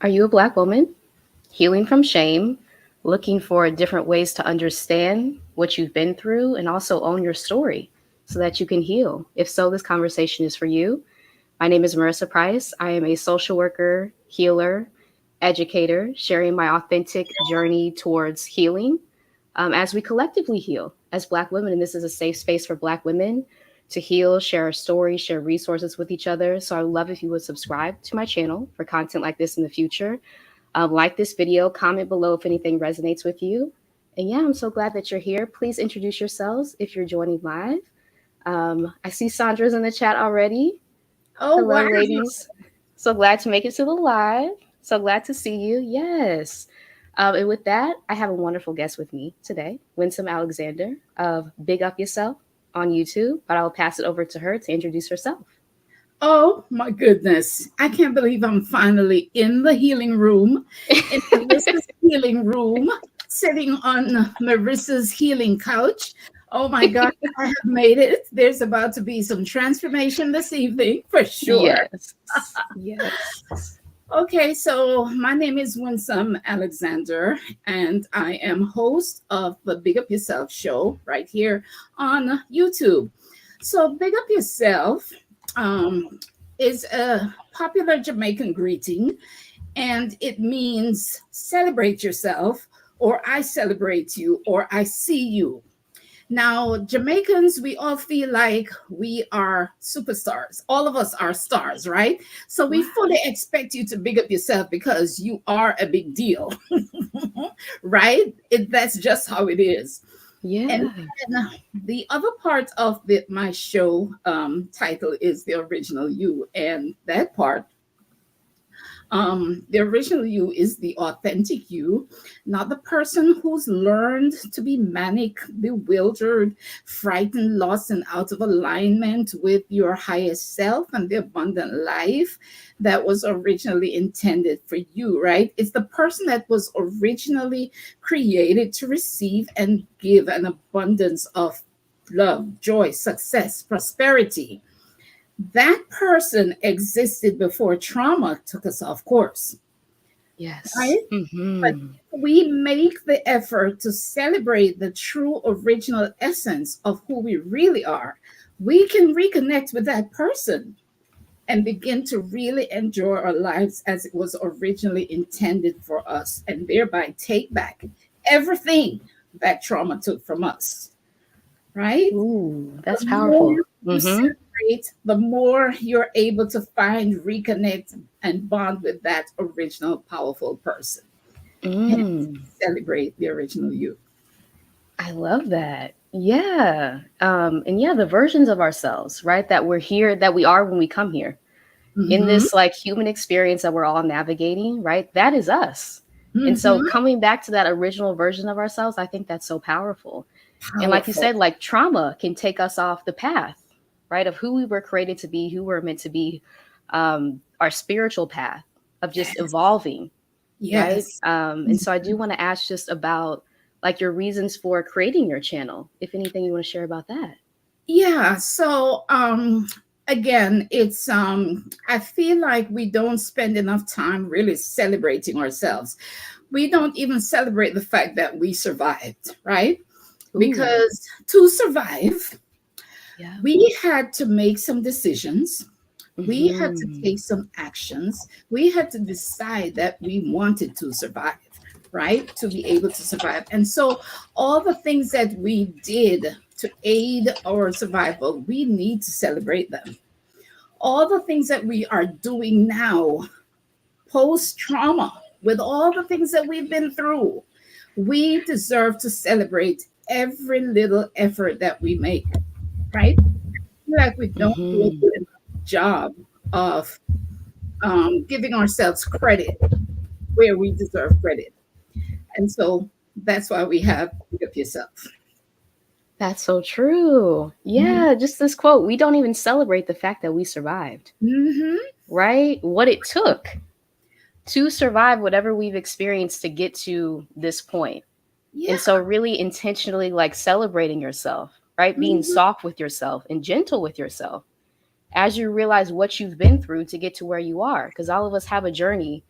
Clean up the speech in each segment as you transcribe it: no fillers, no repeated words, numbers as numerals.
Are you a Black woman healing from shame, looking for different ways to understand what you've been through and also own your story so that you can heal? If so, this conversation is for you. My name is Marissa Price. I am a social worker, healer, educator, sharing my authentic journey towards healing as we collectively heal as Black women. And this is a safe space for Black women to heal, share our stories, share resources with each other. So I would love if you would subscribe to my channel for content like this in the future. Like this video, comment below if anything resonates with you. And yeah, I'm so glad that you're here. Please introduce yourselves if you're joining live. I see Sandra's in the chat already. Oh, Hello, wow. ladies. So glad to make it to the live. So glad to see you. Yes. And with that, I have a wonderful guest with me today, Winsome Alexander of Big Up Yourself on YouTube. But I'll pass it over to her to introduce herself. Oh, my goodness. I can't believe I'm finally in the healing room, in Marissa's healing room, sitting on Marissa's healing couch. Oh, my God. I have made it. There's about to be some transformation this evening for sure. Yes. Yes. Okay, so my name is Winsome Alexander, and I am host of the Big Up Yourself show right here on YouTube. So, Big Up Yourself is a popular Jamaican greeting, and it means celebrate yourself, or I celebrate you, or I see you. Now, Jamaicans, we all feel like we are superstars. All of us are stars, right? So we fully expect you to big up yourself because you are a big deal, right? That's just how it is. Yeah. And then the other part of my show title is The Original You. And that part, the original you is the authentic you, not the person who's learned to be manic, bewildered, frightened, lost, and out of alignment with your highest self and the abundant life that was originally intended for you, right? It's the person that was originally created to receive and give an abundance of love, joy, success, prosperity. That person existed before trauma took us off course, Yes. right? But Mm-hmm. if we make the effort to celebrate the true original essence of who we really are, we can reconnect with that person and begin to really enjoy our lives as it was originally intended for us, and thereby take back everything that trauma took from us, right? Ooh, that's The more powerful. you Mm-hmm. celebrate, the more you're able to find, reconnect, and bond with that original powerful person. Hence, Mm. celebrate the original you. I love that. Yeah. And yeah, the versions of ourselves, right? That we're here, that we are when we come here in Mm-hmm. this like human experience that we're all navigating, right? That is us. And so Mm-hmm. coming back to that original version of ourselves, I think that's so powerful. And like you Powerful. said, like trauma can take us off the path, right? Of who we were created to be, who we're meant to be, our spiritual path of just Yes. evolving, right? Yes. And so I do want to ask just about like your reasons for creating your channel, if anything you want to share about that. Yeah. So again, it's I feel like we don't spend enough time really celebrating ourselves. We don't even celebrate the fact that we survived, right? Ooh, Because to survive, yeah. we had to make some decisions. We had to Hmm. take some actions. We had to decide that we wanted to survive, right? To be able to survive. And so, all the things that we did to aid our survival, we need to celebrate them. All the things that we are doing now, post trauma, with all the things that we've been through, we deserve to celebrate every little effort that we make, right? Like we don't do a Hmm. good enough job of giving ourselves credit where we deserve credit. And so that's why we have Pick Up Yourself. That's so true. Yeah, just this quote, we don't even celebrate the fact that we survived, Mm-hmm. right? What it took to survive whatever we've experienced to get to this point. Yeah. And so really intentionally like celebrating yourself, right? Being Mm-hmm. soft with yourself and gentle with yourself as you realize what you've been through to get to where you are, because all of us have a journey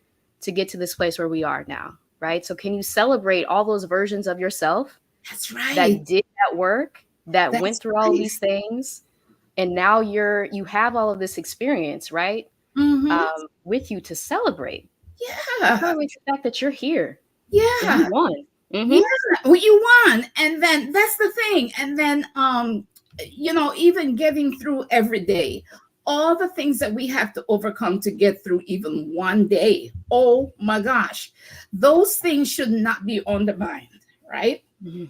to get to this place where we are now, right? So can you celebrate all those versions of yourself That's right. that did that work, that went That's through all of right. these things, and now you have all of this experience, right? Mm-hmm. With you to celebrate. Yeah. Celebrate the fact that you're here and you Yeah. won. Yeah. Mm-hmm. Well, you won. And then that's the thing. And then even getting through every day, all the things that we have to overcome to get through even one day. Oh my gosh. Those things should not be on the mind, right?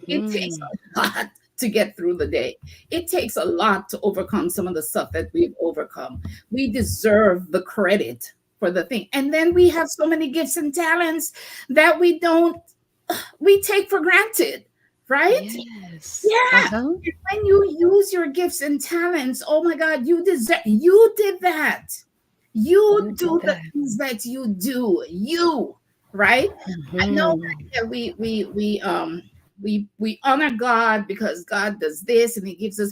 It takes Mm-hmm. a lot to get through the day. It takes a lot to overcome some of the stuff that we've overcome. We deserve the credit for the thing. And then we have so many gifts and talents that we take for granted, right? Yes. Yeah. Uh-huh. When you use your gifts and talents, oh my God, you did that. You You did do the that. things that you do. You, right? I know Mm-hmm. that we honor God because God does this and He gives us.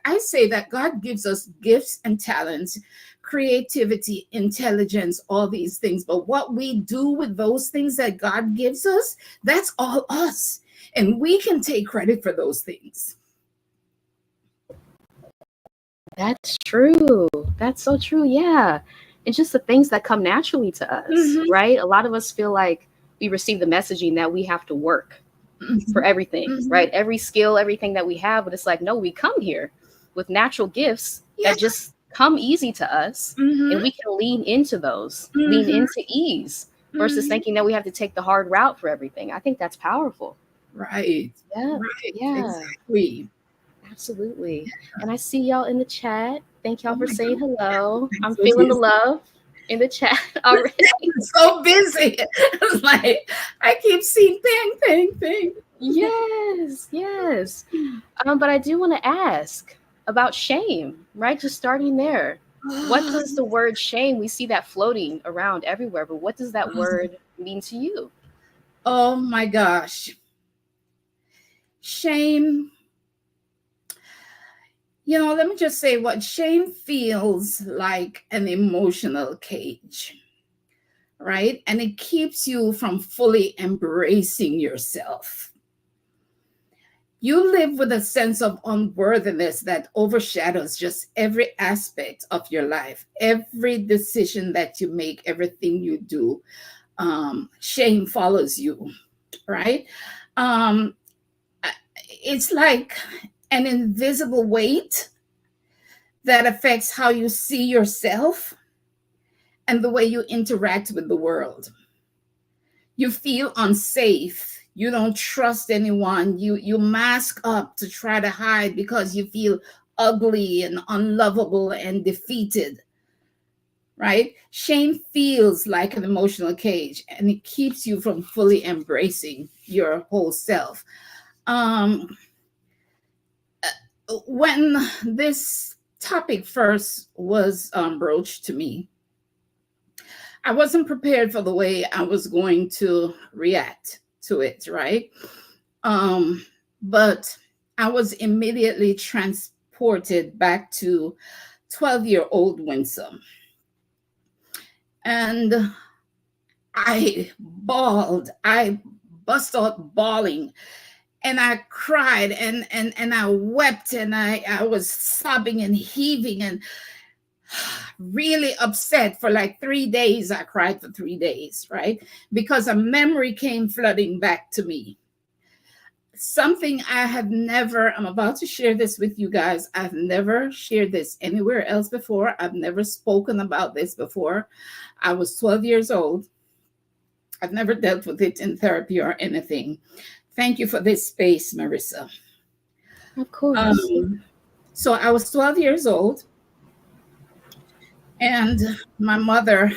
I say that God gives us gifts and talents, creativity, intelligence, all these things. But what we do with those things that God gives us, that's all us, and we can take credit for those things. That's true. That's so true. Yeah. It's just the things that come naturally to us, Hmm. right? A lot of us feel like we receive the messaging that we have to work for Hmm. everything, Hmm. right? Every skill, everything that we have. But it's like, no, we come here with natural gifts Yeah. that just come easy to us. And Hmm. we can lean into those, lean Hmm. into ease versus Hmm. thinking that we have to take the hard route for everything. I think that's powerful. Right. Yeah. Right. Yeah. Exactly. Absolutely. And I see y'all in the chat. Thank y'all Oh for my saying God. hello. I'm I'm so feeling the busy. love in the chat already. So busy. It's like I keep seeing ping, ping, ping. Yes, yes. But I do want to ask about shame, right? Just starting there. What does the word shame, we see that floating around everywhere, but what does that word mean to you? Oh my gosh. Shame. Let me just say what shame feels like: an emotional cage, right? And it keeps you from fully embracing yourself. You live with a sense of unworthiness that overshadows just every aspect of your life, every decision that you make, everything you do. Shame follows you, right? Um, it's like an invisible weight that affects how you see yourself and the way you interact with the world. You feel unsafe. You don't trust anyone. You mask up to try to hide because you feel ugly and unlovable and defeated, right? Shame feels like an emotional cage, and it keeps you from fully embracing your whole self. Um, when this topic first was broached to me, I wasn't prepared for the way I was going to react to it, right? Um, but I was immediately transported back to 12-year-old Winsome. And I bawled. I bust out bawling, and I cried, and I wept, and I was sobbing and heaving and really upset for like 3 days. I cried for 3 days, right? Because a memory came flooding back to me. Something I have never, I'm about to share this with you guys. I've never shared this anywhere else before. I've never spoken about this before. I was 12 years old. I've never dealt with it in therapy or anything. Thank you for this space, Marissa. Of course. Um, so I was 12 years old, and my mother,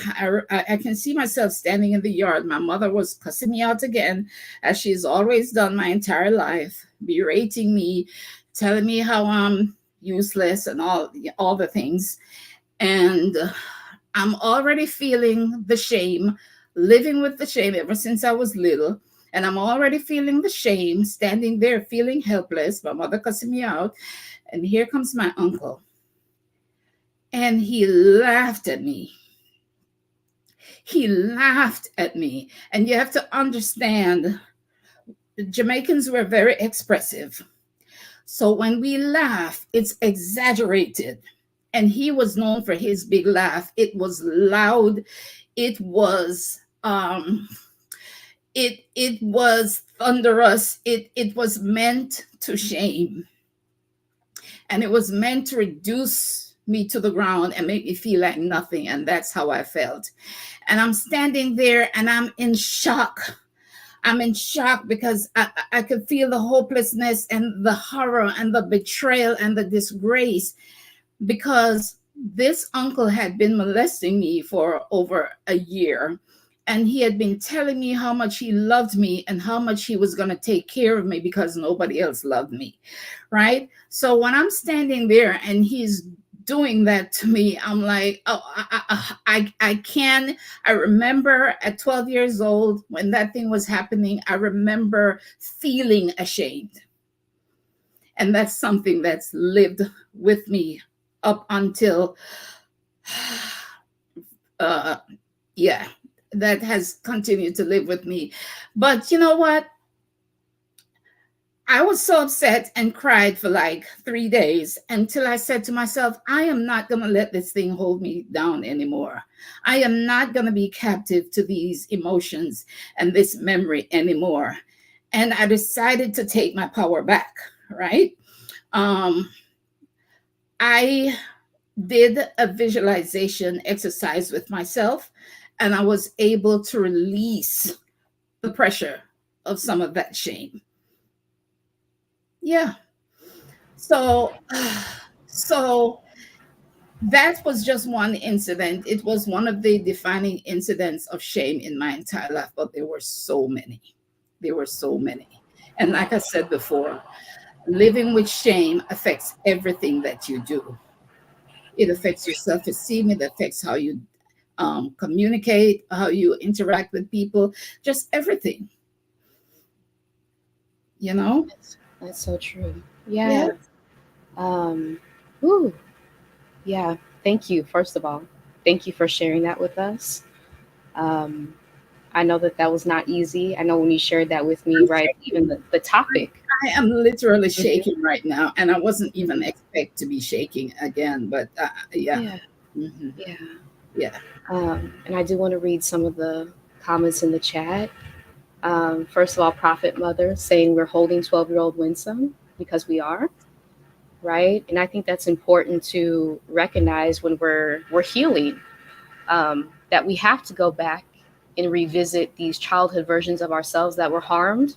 I can see myself standing in the yard. My mother was cussing me out again, as she's always done my entire life, berating me, telling me how I'm useless and all the things. And I'm already feeling the shame, living with the shame ever since I was little. And I'm already feeling the shame, standing there feeling helpless, my mother cussing me out. And here comes my uncle. And he laughed at me. He laughed at me. And you have to understand, Jamaicans were very expressive. So when we laugh, it's exaggerated. And he was known for his big laugh. It was loud. It was it was thunderous. It was meant to shame. And it was meant to reduce me to the ground and make me feel like nothing. And that's how I felt. And I'm standing there and I'm in shock. I'm in shock because I could feel the hopelessness and the horror and the betrayal and the disgrace, because this uncle had been molesting me for over a year. And he had been telling me how much he loved me and how much he was going to take care of me because nobody else loved me. Right. So when I'm standing there and he's doing that to me, I'm like, oh, I can. I remember at 12 years old when that thing was happening, I remember feeling ashamed. And that's something that's lived with me up until, yeah, that has continued to live with me. But you know what? I was so upset and cried for like 3 days until I said to myself, I am not going to let this thing hold me down anymore. I am not going to be captive to these emotions and this memory anymore. And I decided to take my power back, right? Um, I did a visualization exercise with myself, and I was able to release the pressure of some of that shame. Yeah. So, so that was just one incident. It was one of the defining incidents of shame in my entire life, but there were so many. There were so many. And like I said before, living with shame affects everything that you do. It affects your self esteem, it affects how you communicate, how you interact with people, just everything, you know? That's so true. Yeah. Yeah. Um, ooh, yeah. Thank you, first of all. Thank you for sharing that with us. Um, I know that that was not easy. I know when you shared that with me, I'm right? Even the topic. I am literally Mhm. shaking right now, and I wasn't even expect to be shaking again. But yeah, Yeah, hmm yeah. yeah, And I do want to read some of the comments in the chat. First of all, Prophet Mother saying we're holding 12-year-old Winsome because we are, right? And I think that's important to recognize when we're healing, that we have to go back and revisit these childhood versions of ourselves that were harmed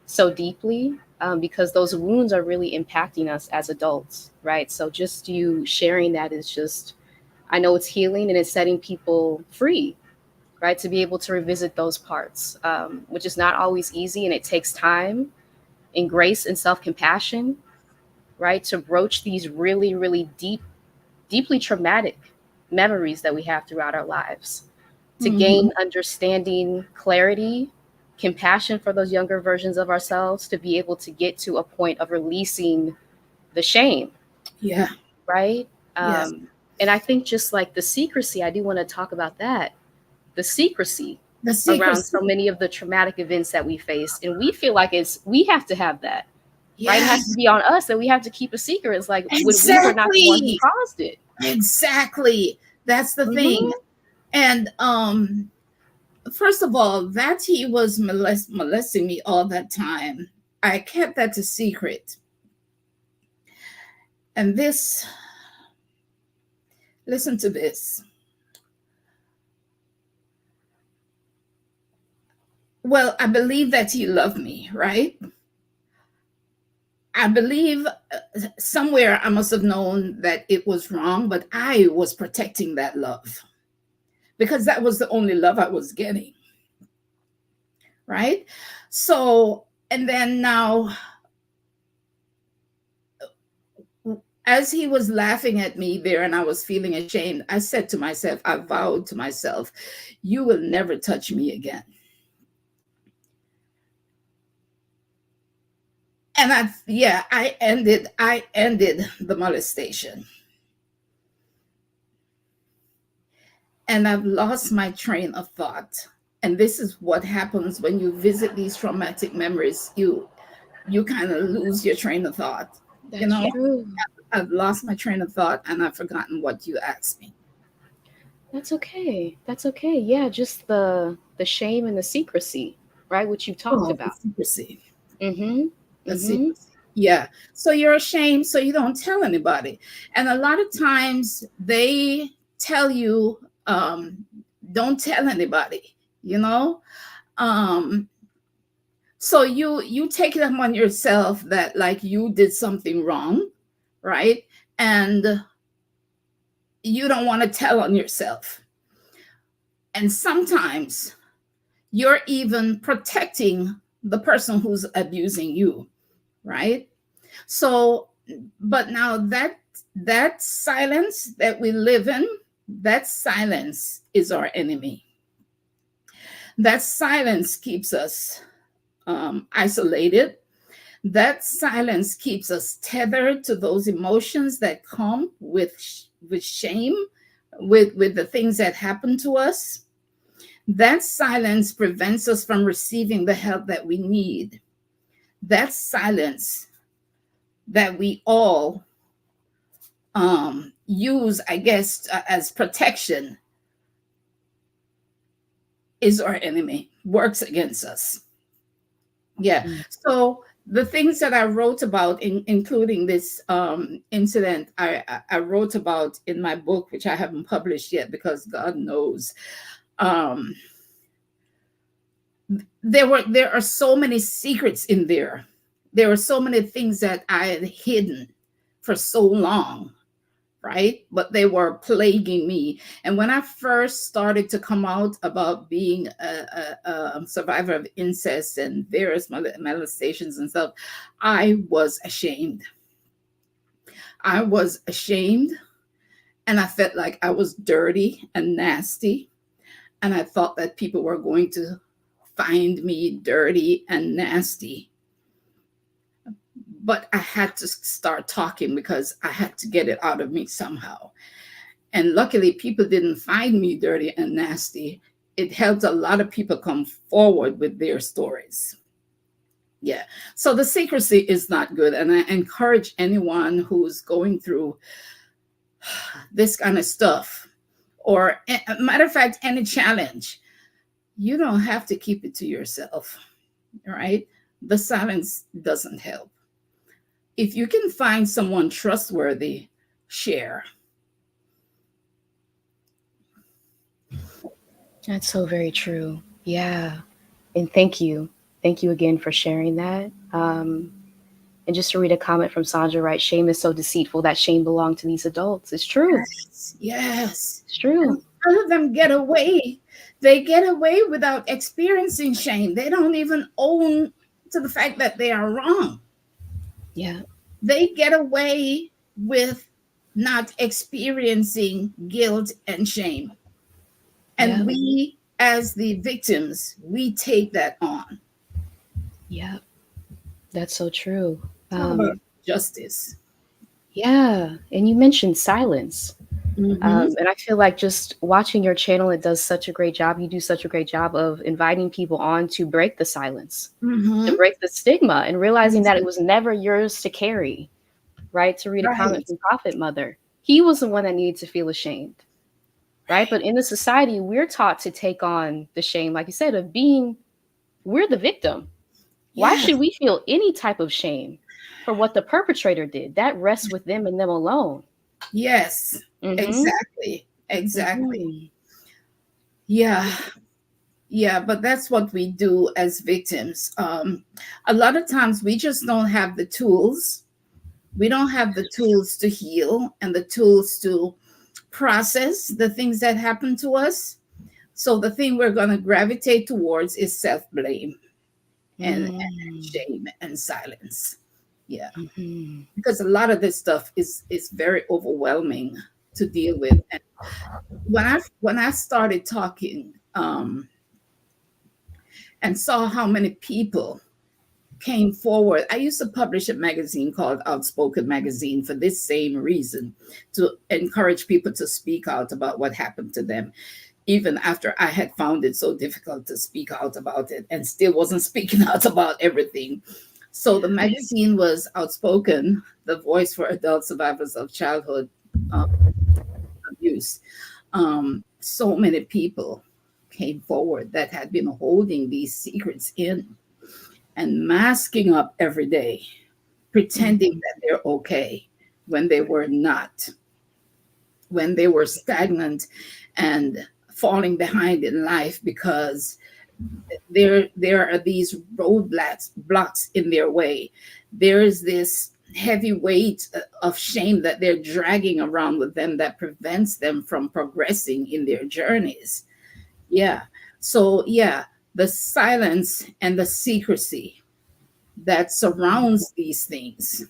so deeply, because those wounds are really impacting us as adults, right? So just you sharing that is just, I know it's healing and it's setting people free, right? To be able to revisit those parts, which is not always easy, and it takes time and grace and self compassion, right? To broach these really, really deeply traumatic memories that we have throughout our lives, to hmm gain understanding, clarity, compassion for those younger versions of ourselves, to be able to get to a point of releasing the shame, yeah, right? yes. Um, and I think just like the secrecy, I do want to talk about that, the secrecy The around so secrecy. many of the traumatic events that we face. And we feel like we have to have that, right? It has to Yes, be on us that we have to keep a secret. It's like when we were not the one who exactly, caused it. exactly. That's the thing. Hmm. And first of all, that he was molesting me all that time, I kept that a secret. And this, listen to this. Well, I believe that he loved me, right? I believe somewhere I must have known that it was wrong, but I was protecting that love because that was the only love I was getting, right? So, and then now, as he was laughing at me there and I was feeling ashamed, I said to myself, I vowed to myself, you will never touch me again. And yeah, I ended the molestation. and I've lost my train of thought. And this is what happens when you visit these traumatic memories. You kind of lose your train of thought. You That's know, true. I've lost my train of thought and I've forgotten what you asked me. That's okay. That's okay. Yeah, just the shame and the secrecy, right? Which you talked Oh, the about. secrecy. Mm-hmm. The Mm-hmm. secrecy. Yeah. So you're ashamed, so you don't tell anybody. And a lot of times they tell you, don't tell anybody, you know? Um, so you take it upon yourself that like you did something wrong, right? And you don't want to tell on yourself. And sometimes you're even protecting the person who's abusing you, right? So, but now that silence that we live in, that silence is our enemy. That silence keeps us isolated. That silence keeps us tethered to those emotions that come with shame, with the things that happen to us. That silence prevents us from receiving the help that we need. That silence that we all use, I guess, as protection is our enemy, works against us. Yeah. Mm. So the things that I wrote about, including this incident, I wrote about in my book, which I haven't published yet because God knows. Um, there are so many secrets in there. There are so many things that I had hidden for so long, right? But they were plaguing me. And when I first started to come out about being a survivor of incest and various molestations and stuff, I was ashamed. I was ashamed, and I felt like I was dirty and nasty. And I thought that people were going to find me dirty and nasty. But I had to start talking because I had to get it out of me somehow. And luckily, people didn't find me dirty and nasty. It helped a lot of people come forward with their stories. Yeah. So the secrecy is not good. And I encourage anyone who's going through this kind of stuff, or matter of fact, any challenge, you don't have to keep it to yourself, right? The silence doesn't help. If you can find someone trustworthy, share. That's so very true. Yeah. And thank you. Thank you again for sharing that. And just to read a comment from Sandra, right? Shame is so deceitful. That shame belonged to these adults. It's true. Yes, yes. It's true. And some of them get away. They get away without experiencing shame. They don't even own to the fact that they are wrong. Yeah. They get away with not experiencing guilt and shame. Yeah. And we, as the victims, we take that on. Yeah. That's so true. It's all about justice. Yeah. And you mentioned silence. Mm-hmm. And I feel like just watching your channel, it does such a great job. You do such a great job of inviting people on to break the silence, to Mm-hmm. break the stigma, and realizing that it was never yours to carry, right? To read a comment Right. from Prophet Mother. He was the one that needed to feel ashamed, right? But in the society, we're taught to take on the shame, like you said, of being, we're the victim. Why Yes. should we feel any type of shame for what the perpetrator did? That rests with them and them alone. Yes. Mm-hmm. Exactly. Exactly. Mm-hmm. Yeah. Yeah, but that's what we do as victims. A lot of times we just don't have the tools. We don't have the tools to heal and the tools to process the things that happen to us. So the thing we're going to gravitate towards is self-blame and Mm-hmm. shame and silence. Yeah, Mm-hmm. because a lot of this stuff is very overwhelming to deal with. And when I started talking and saw how many people came forward. I used to publish a magazine called Outspoken Magazine for this same reason, to encourage people to speak out about what happened to them, even after I had found it so difficult to speak out about it and still wasn't speaking out about everything. So the magazine was Outspoken, the voice for adult survivors of childhood uh, abuse. So many people came forward that had been holding these secrets in and masking up every day, pretending Mhm. that they're okay when they were not, when they were stagnant and falling behind in life because there are these roadblocks blocks in their way. There is this heavy weight of shame that they're dragging around with them that prevents them from progressing in their journeys. Yeah. So yeah, the silence and the secrecy that surrounds these things.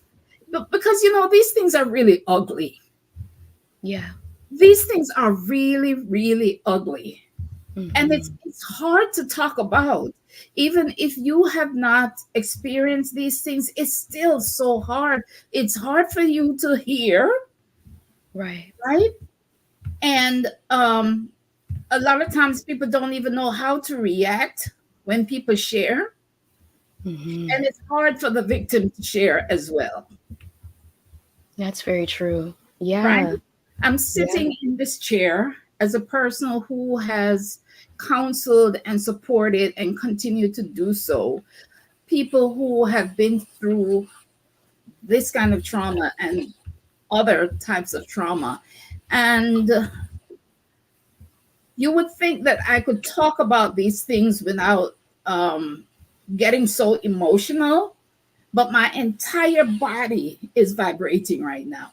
But because these things are really ugly. Yeah. These things are really, really ugly. And it's Mhm. it's hard to talk about. Even if you have not experienced these things, it's still so hard. It's hard for you to hear, Right. right? And a lot of times people don't even know how to react when people share. Mhm. And it's hard for the victim to share as well, That's very true. right? Yeah. I'm Yeah. sitting in this chair as a person who has counseled and supported and continue to do so people who have been through this kind of trauma and other types of trauma. And you would think that I could talk about these things without um, getting so emotional, but my entire body is vibrating right now.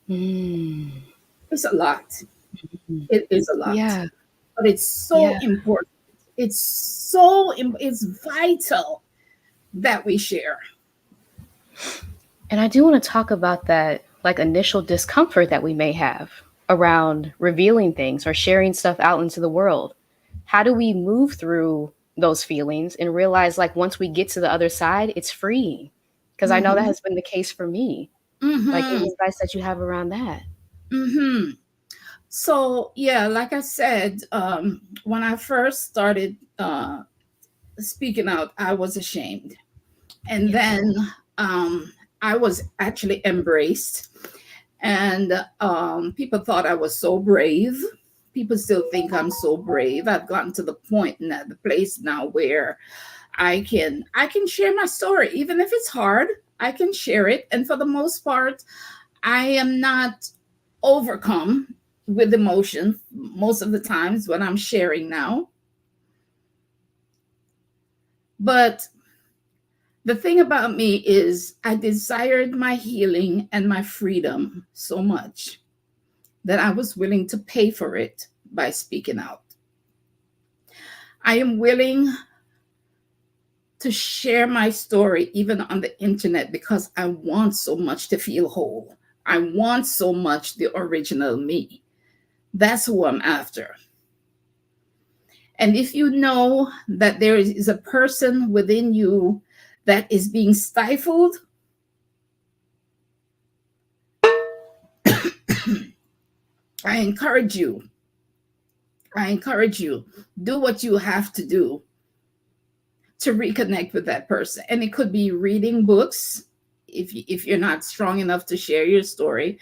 Mm. It's a lot. Mhm. It is a lot, Yeah. but it's so Yeah. important. It's vital that we share. And I do want to talk about that like initial discomfort that we may have around revealing things or sharing stuff out into the world. How do we move through those feelings and realize like once we get to the other side, it's freeing? Because I know that Mm-hmm. has been the case for me. Like Mm-hmm. any advice that you have around that? Mm-hmm. So yeah, like I said, when I first started speaking out, I was ashamed, and Yeah. then I was actually embraced, and people thought I was so brave. People still think I'm so brave. I've gotten to the point and at the place now where I can share my story, even if it's hard. I can share it, and for the most part, I am not overcome with emotion most of the times when I'm sharing now. But the thing about me is, I desired my healing and my freedom so much that I was willing to pay for it by speaking out. I am willing to share my story even on the internet because I want so much to feel whole. I want so much the original me. That's who I'm after. And if you know that there is a person within you that is being stifled, I encourage you. I encourage you, do what you have to do to reconnect with that person. And it could be reading books if you're not strong enough to share your story.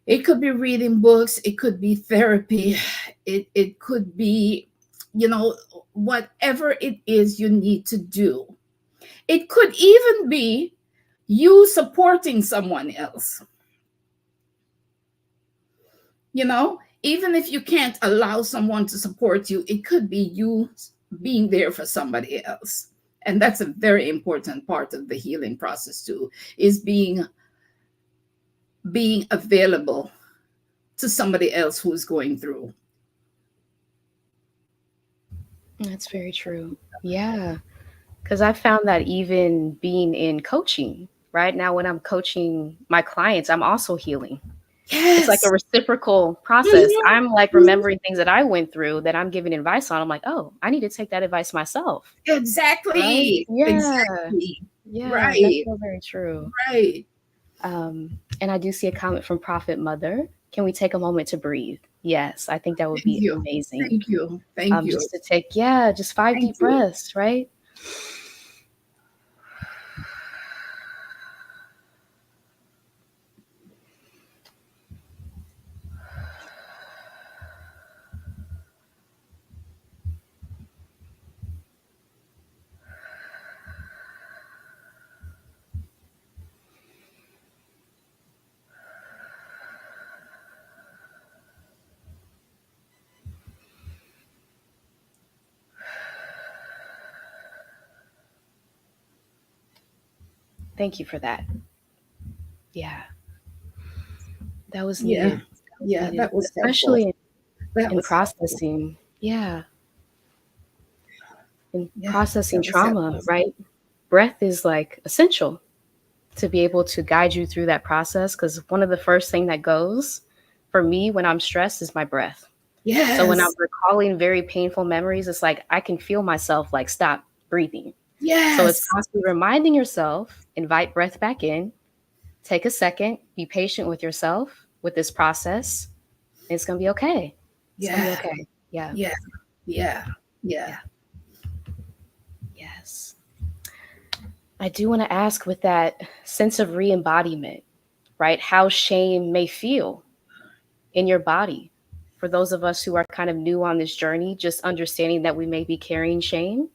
It could be reading books, it could be therapy, it could be, you know, whatever it is you need to do. It could even be you supporting someone else, you know, even if you can't allow someone to support you, it could be you being there for somebody else. And that's a very important part of the healing process too, is being available to somebody else who's going through. That's very true. Yeah. Because I found that even being in coaching, right now, when I'm coaching my clients, I'm also healing. It's like a Yes. reciprocal process. Mhm, I'm like mhm. remembering things that I went through that I'm giving advice on. I'm like, oh, I need to take that advice myself. Right? Exactly. Yeah. Exactly. Yeah. That's Right. so very true. Right. And I do see a comment from Prophet Mother. Can we take a moment to breathe? Yes, I think that would Thank be you. amazing. Thank you. Thank you. Just to take, yeah, just 5 deep Thank you. breaths, right? Thank you for that. Yeah, that was Yeah. needed. That was Yeah. needed, That was helpful. especially That in was helpful. processing. Yeah, in Yeah. processing That was trauma, helpful. right? Breath is like essential to be able to guide you through that process because one of the first thing that goes for me when I'm stressed is my breath. So when I'm Yes. recalling very painful memories, it's like I can feel myself like stop breathing. So it's Yes. constantly reminding yourself, invite breath back in, take a second, be patient with yourself with this process. And it's gonna be okay. It's gonna be Yeah. okay. Yeah. Yeah. Yeah. Yeah. Yeah. Yes. I do want to ask with that sense of re embodiment, right? How shame may feel in your body. For those of us who are kind of new on this journey, just understanding that we may be carrying shame,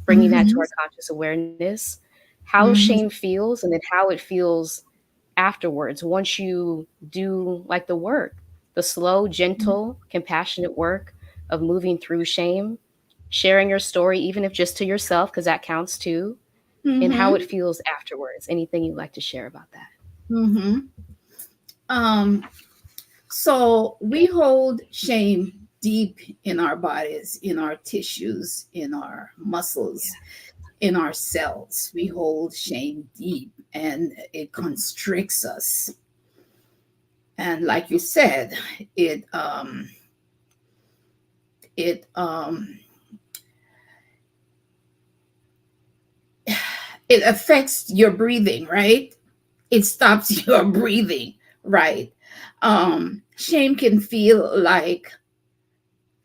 bringing that to Mm-hmm. our conscious awareness, how shame Mm-hmm. feels, and then how it feels afterwards once you do like the work, the slow, gentle, compassionate work of moving through shame, sharing your story, even if just to yourself, because that counts too, and how it Mm-hmm. feels afterwards. Anything you'd like to share about that? Mm-hmm. Um, so we hold shame deep in our bodies, in our tissues, in our muscles, in our cells. We hold shame deep and it constricts us. And like you said, it it it affects your breathing, right? It stops your breathing, right? Shame can feel like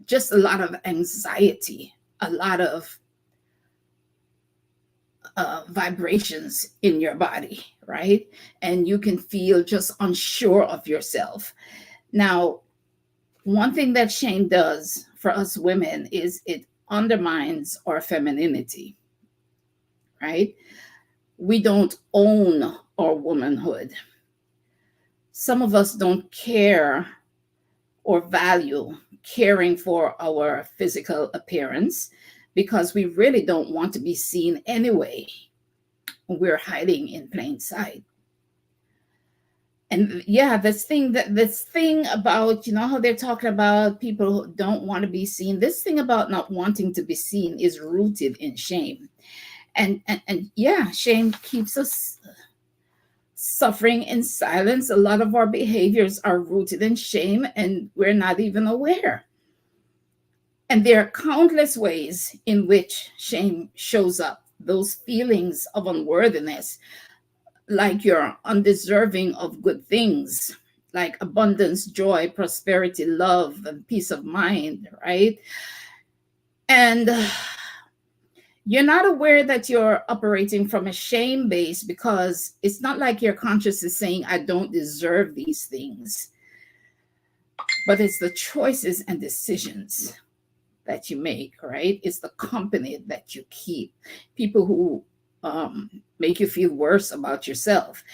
just a lot of anxiety, a lot of vibrations in your body, right? And you can feel just unsure of yourself. Now, one thing that shame does for us women is it undermines our femininity, right? We don't own our womanhood. Some of us don't care or value caring for our physical appearance because we really don't want to be seen anyway. We're hiding in plain sight. And yeah, this thing about, you know how they're talking about people who don't want to be seen, this thing about not wanting to be seen is rooted in shame. And yeah, shame keeps us suffering in silence. A lot of our behaviors are rooted in shame and we're not even aware. And there are countless ways in which shame shows up. Those feelings of unworthiness, like you're undeserving of good things, like abundance, joy, prosperity, love, and peace of mind, right? And you're not aware that you're operating from a shame base because it's not like your conscious is saying, I don't deserve these things, but it's the choices and decisions that you make, right? It's the company that you keep, people who make you feel worse about yourself.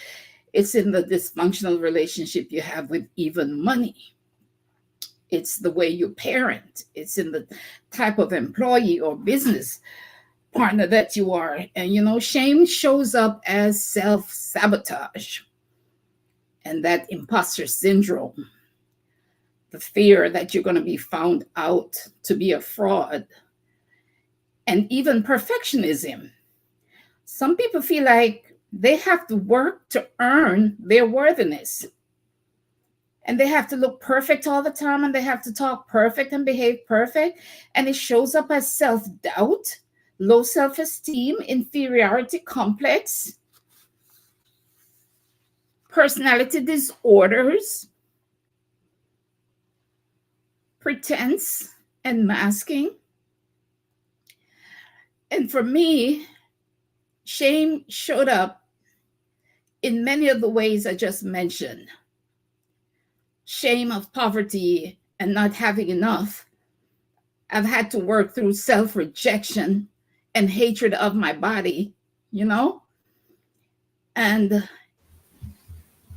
It's in the dysfunctional relationship you have with even money. It's the way you parent. It's in the type of employee or business partner that you are. And you know, shame shows up as self sabotage and that imposter syndrome, the fear that you're going to be found out to be a fraud, and even perfectionism. Some people feel like they have to work to earn their worthiness. and they have to look perfect all the time, and they have to talk perfect and behave perfect. And it shows up as self doubt, low self esteem, inferiority complex, personality disorders, pretense, and masking. And for me, shame showed up in many of the ways I just mentioned. Shame of poverty and not having enough. I've had to work through self rejection and hatred of my body, you know? And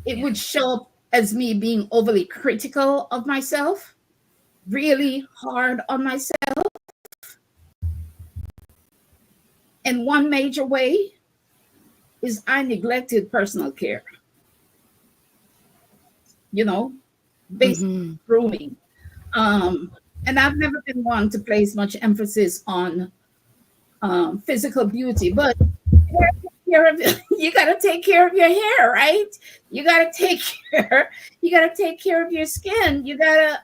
it would show up as me being overly critical of myself, really hard on myself. And one major way is I neglected personal care, you know, basic Mm-hmm. grooming. And I've never been one to place much emphasis on physical beauty, but you got to take care of your hair, right? You got to take care. You got to take care of your skin. You got to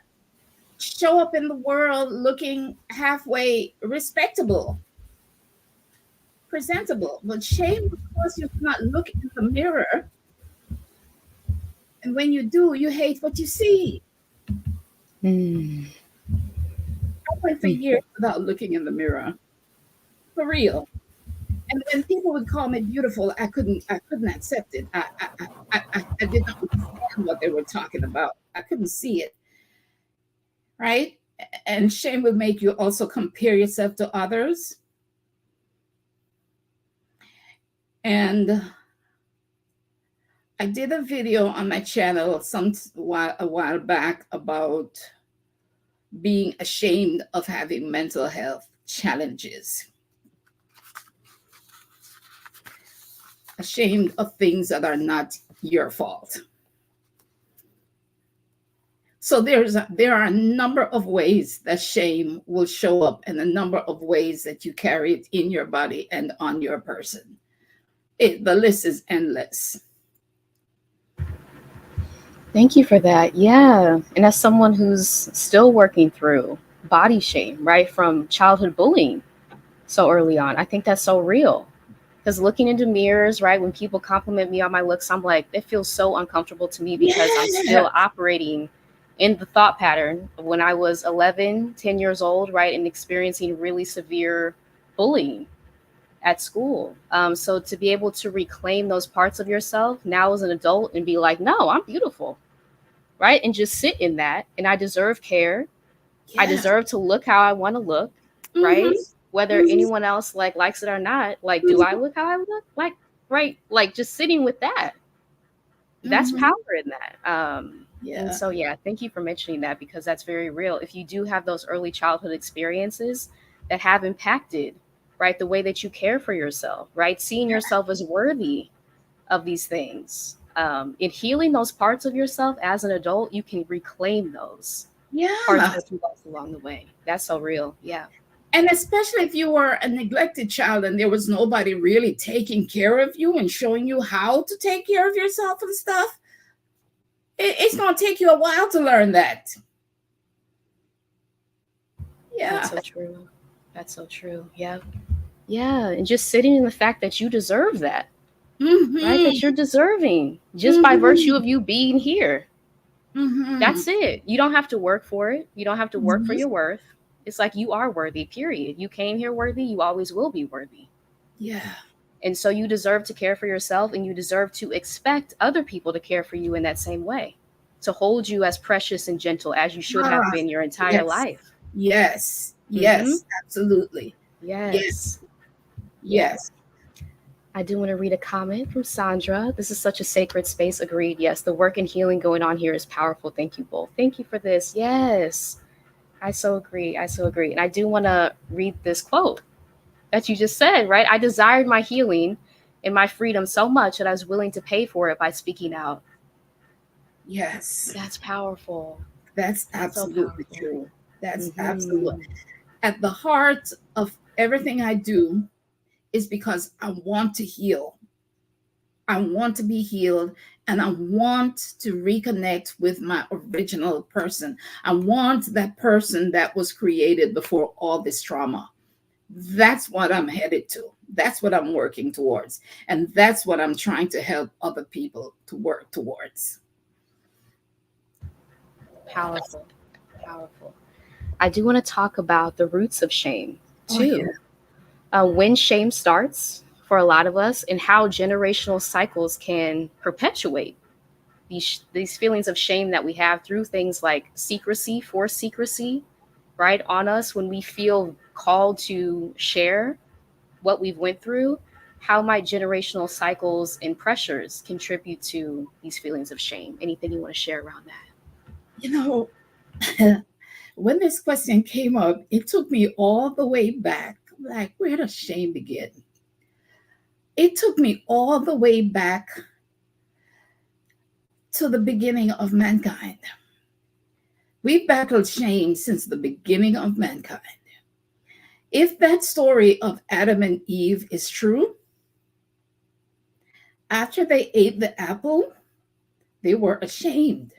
show up in the world looking halfway respectable, presentable. But shame, of course, you not look in the mirror, and when you do, you hate what you see. Mm-hmm. I went for years without looking in the mirror, for real. And when people would call me beautiful, I couldn't accept it. I did not understand what they were talking about. I couldn't see it, right? And shame would make you also compare yourself to others. And I did a video on my channel a while back about being ashamed of having mental health challenges, ashamed of things that are not your fault. So there are a number of ways that shame will show up, and a number of ways that you carry it in your body and on your person. The list is endless. Thank you for that. Yeah. And as someone who's still working through body shame, right, from childhood bullying so early on, I think that's so real. Because looking into mirrors, right, when people compliment me on my looks, I'm like, it feels so uncomfortable to me because I'm Yeah. still operating in the thought pattern of when I was 11, 10 years old, right, and experiencing really severe bullying at school. So to be able to reclaim those parts of yourself now as an adult and be like, no, I'm beautiful, right? And just sit in that. And I deserve care. I Yeah. deserve to look how I want to look, Mm-hmm. right? Whether Mm-hmm. anyone else like likes it or not, like, do I Mm-hmm. look how I look? Like, right? Like just sitting with that. That's Mm-hmm. power in that. And Yeah. so yeah, thank you for mentioning that because that's very real. If you do have those early childhood experiences that have impacted, right, the way that you care for yourself, right? Seeing yourself as worthy of these things. In healing those parts of yourself as an adult, you can reclaim those parts Yeah. that you lost along the way. That's so real. Yeah. And especially if you were a neglected child and there was nobody really taking care of you and showing you how to take care of yourself and stuff, it's going to take you a while to learn that. That's Yeah. so true. That's so true. Yeah. Yeah. And just sitting in the fact that you deserve that, right? Mm-hmm. That you're deserving just by virtue Mm-hmm. of you being here. Mm-hmm. That's it. You don't have to work for it. You don't have to work for Mm-hmm. your worth. It's like you are worthy, period. You came here worthy. You always will be worthy. Yeah. And so you deserve to care for yourself and you deserve to expect other people to care for you in that same way, to hold you as precious and gentle as you should have Ah, been your entire yes. life. Yes. Mm-hmm. Yes. Absolutely. Yes. Yes. Yeah. Yes. I do want to read a comment from Sandra. This is such a sacred space. Agreed. Yes. The work and healing going on here is powerful. Thank you both. Thank you for this. Yes. I so agree. I so agree. And I do want to read this quote that you just said, right? I desired my healing and my freedom so much that I was willing to pay for it by speaking out. Yes. That's powerful. That's That's so absolutely powerful. true. That's absolute. Mm-hmm. At the heart of everything I do is because I want to heal. I want to be healed, and I want to reconnect with my original person. I want that person that was created before all this trauma. That's what I'm headed to. That's what I'm working towards. And that's what I'm trying to help other people to work towards. Powerful, powerful. I do want to talk about the roots of shame Oh, yeah. too. When shame starts for a lot of us, and how generational cycles can perpetuate these feelings of shame that we have through things like secrecy, forced secrecy, right, on us when we feel called to share what we've went through. How might generational cycles and pressures contribute to these feelings of shame? Anything you want to share around that? You know, when this question came up, it took me all the way back. Like, where does shame begin? It took me all the way back to the beginning of mankind. We've battled shame since the beginning of mankind. If that story of Adam and Eve is true, after they ate the apple, they were ashamed.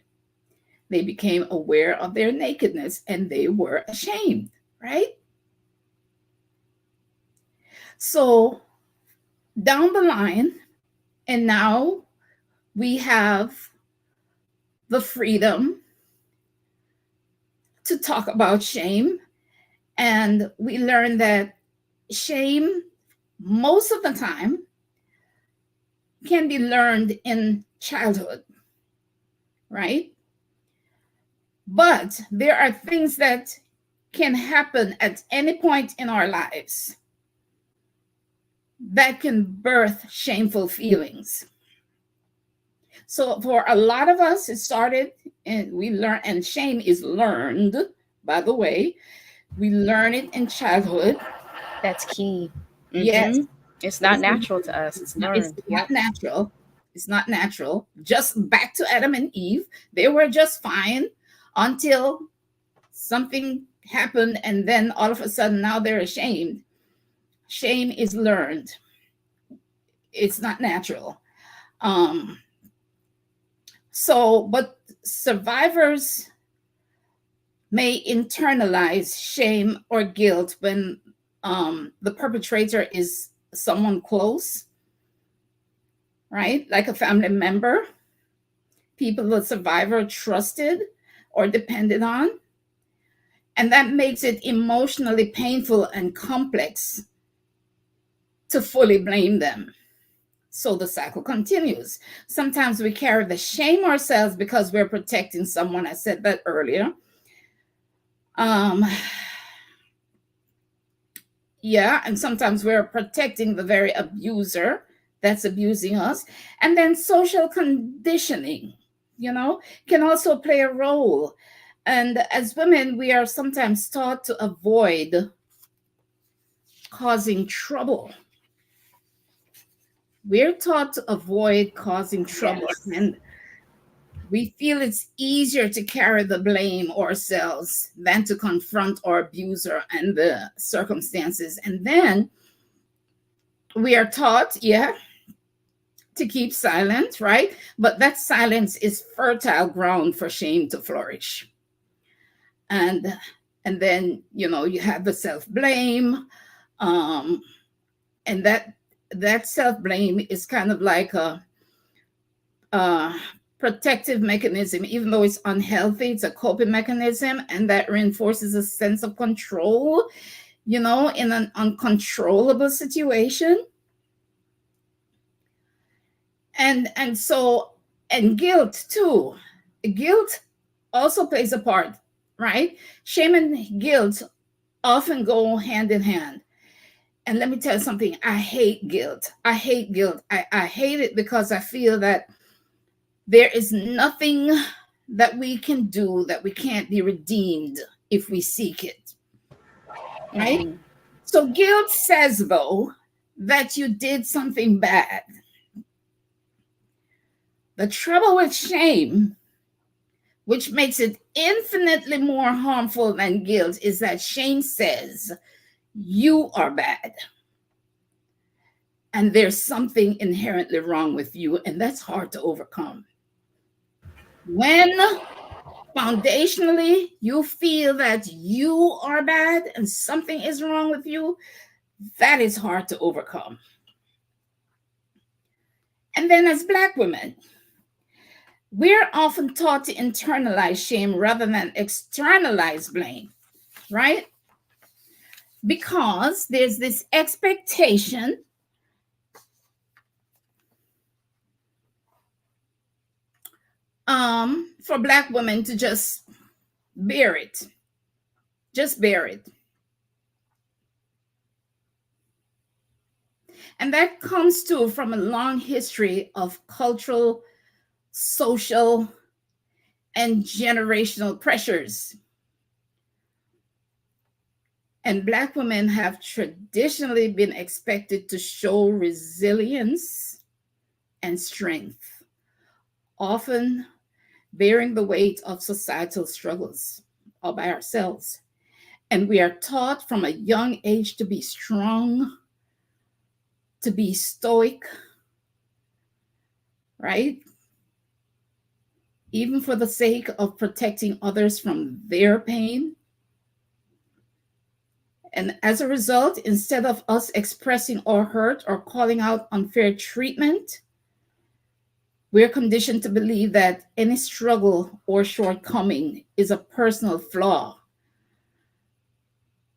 They became aware of their nakedness and they were ashamed, right? So down the line, and now we have the freedom to talk about shame. And we learn that shame, most of the time, can be learned in childhood, right? But there are things that can happen at any point in our lives that can birth shameful feelings. So for a lot of us, it started and we learn, and shame is learned, by the way. We learn it in childhood. That's key. Yes, It's it not is. natural to us. It's It's learned. not Yep. natural. It's not natural. Just back to Adam and Eve. They were just fine until something happened, and then all of a sudden now they're ashamed. Shame is learned. It's not natural. Um, but survivors may internalize shame or guilt when the perpetrator is someone close, right? Like a family member, people the survivor trusted or depended on. And that makes it emotionally painful and complex to fully blame them. So the cycle continues. Sometimes we carry the shame ourselves because we're protecting someone. I said that earlier. Yeah, and sometimes we're protecting the very abuser that's abusing us. And then social conditioning, can also play a role. And as women, we are sometimes taught to avoid causing trouble. We're taught to avoid causing trouble. Yes. And we feel it's easier to carry the blame ourselves than to confront our abuser and the circumstances. And then we are taught, to keep silent, right? But that silence is fertile ground for shame to flourish. And then you have the self-blame, and that self-blame is kind of like a protective mechanism. Even though it's unhealthy, it's a coping mechanism, and that reinforces a sense of control, in an uncontrollable situation. And guilt too. Guilt also plays a part, right? Shame and guilt often go hand in hand. And let me tell you something. I hate guilt. I hate guilt. I hate it because I feel that there is nothing that we can do that we can't be redeemed if we seek it, right? Mm-hmm. So guilt says, though, that you did something bad. The trouble with shame, which makes it infinitely more harmful than guilt, is that shame says you are bad. and there's something inherently wrong with you, and that's hard to overcome. When foundationally you feel that you are bad and something is wrong with you, that is hard to overcome. And then, as Black women, we're often taught to internalize shame rather than externalize blame, right? Because there's this expectation for Black women to just bear it, just bear it. And that comes too from a long history of cultural, social, and generational pressures. And Black women have traditionally been expected to show resilience and strength, often bearing the weight of societal struggles all by ourselves. And we are taught from a young age to be strong, to be stoic, right? Even for the sake of protecting others from their pain. And as a result, instead of us expressing our hurt or calling out unfair treatment, we're conditioned to believe that any struggle or shortcoming is a personal flaw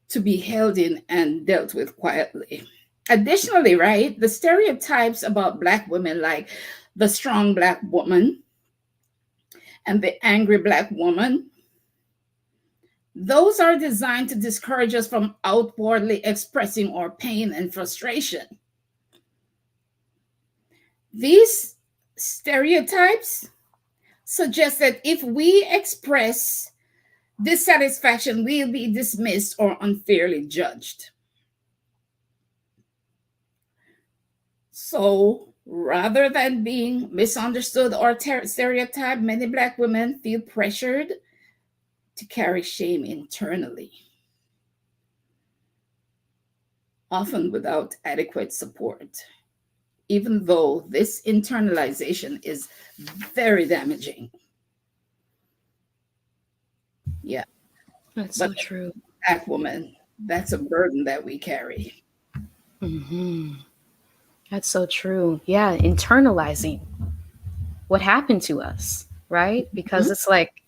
to be held in and dealt with quietly. Additionally, right, the stereotypes about Black women, like the strong Black woman and the angry Black woman, those are designed to discourage us from outwardly expressing our pain and frustration. These stereotypes suggest that if we express dissatisfaction, we'll be dismissed or unfairly judged. So rather than being misunderstood or stereotyped, many Black women feel pressured to carry shame internally, often without adequate support, even though this internalization is very damaging. Yeah. That's But so true. Black woman, that's a burden that we carry. Hmm. That's so true. Yeah, internalizing what happened to us, right? Because Mhm. it's like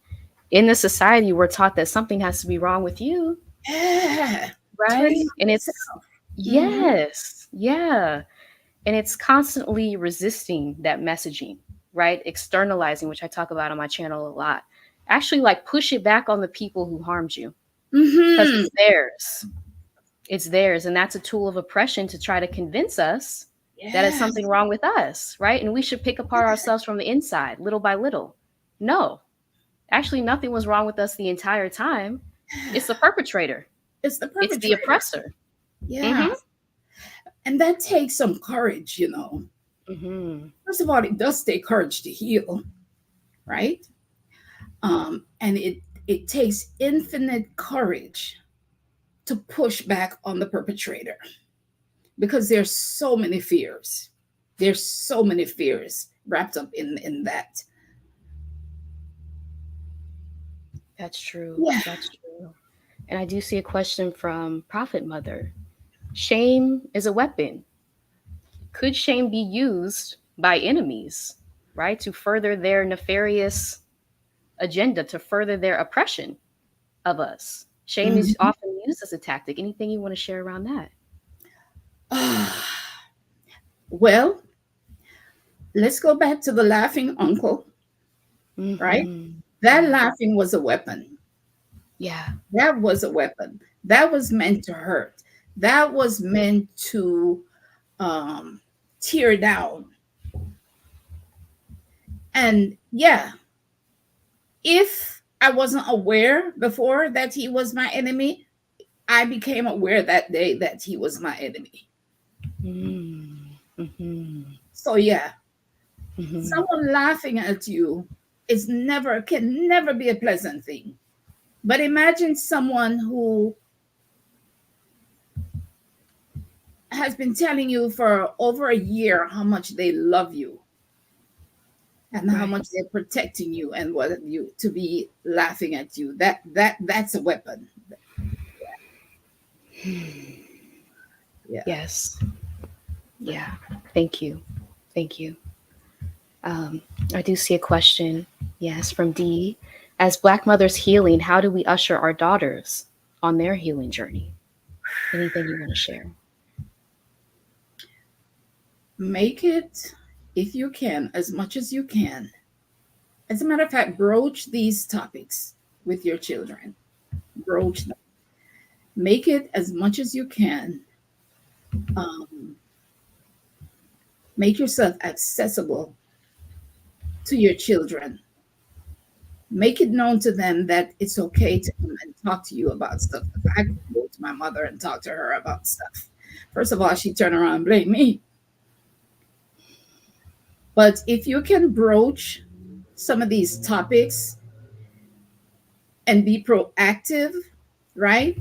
in the society, we're taught that something has to be wrong with you, Yeah. Turning right? on And it's, yourself. Mhm. yes, yeah. And it's constantly resisting that messaging, right? Externalizing, which I talk about on my channel a lot. Actually, like push it back on the people who harmed you because Mhm. it's theirs. It's theirs. And that's a tool of oppression to try to convince us that it's Yeah. something wrong with us, right? And we should pick apart ourselves from the inside, little by little. No, actually, nothing was wrong with us the entire time. It's the perpetrator, It's the it's the perpetrator. oppressor. Yeah. Mm-hmm. And that takes some courage, you know. Mm-hmm. First of all, it does take courage to heal, right? And it takes infinite courage to push back on the perpetrator because there's so many fears. There's so many fears wrapped up in that. That's true. Yeah. That's true. And I do see a question from Prophet Mother. Shame is a weapon. Could shame be used by enemies, right, to further their nefarious agenda, to further their oppression of us? Shame is Mhm. often used as a tactic. Anything you want to share around that? Well, let's go back to the laughing uncle, right? Mm-hmm. That Yeah. laughing was a weapon. Yeah. That was a weapon. That was meant to hurt. That was meant to um, tear down. And yeah, if I wasn't aware before that he was my enemy, I became aware that day that he was my enemy. Mm-hmm. So yeah, Mm-hmm. someone laughing at you is never can never be a pleasant thing. But imagine someone who has been telling you for over a year how much they love you and how Right. much they're protecting you and what you to be laughing at you. That's a weapon. Yeah. Yes. Yeah. Thank you. Thank you. Um, I do see a question. Yes, from D. As Black mothers healing, how do we usher our daughters on their healing journey? Anything you want to share? Make it, if you can, as much as you can. As a matter of fact, broach these topics with your children. Broach them. Make it as much as you can. Um, make yourself accessible to your children. Make it known to them that it's okay to come and talk to you about stuff. If I go to my mother and talk to her about stuff, first of all, she turn around and blame me. But if you can broach some of these topics and be proactive, right?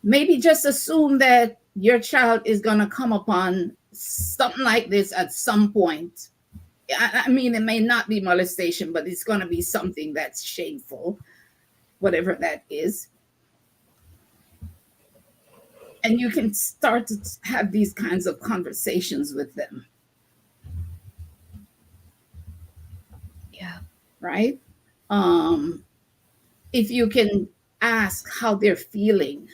Maybe just assume that your child is going to come upon something like this at some point. I mean, it may not be molestation, but it's going to be something that's shameful, whatever that is. And you can start to have these kinds of conversations with them, Yeah. right? If you can ask how they're feeling,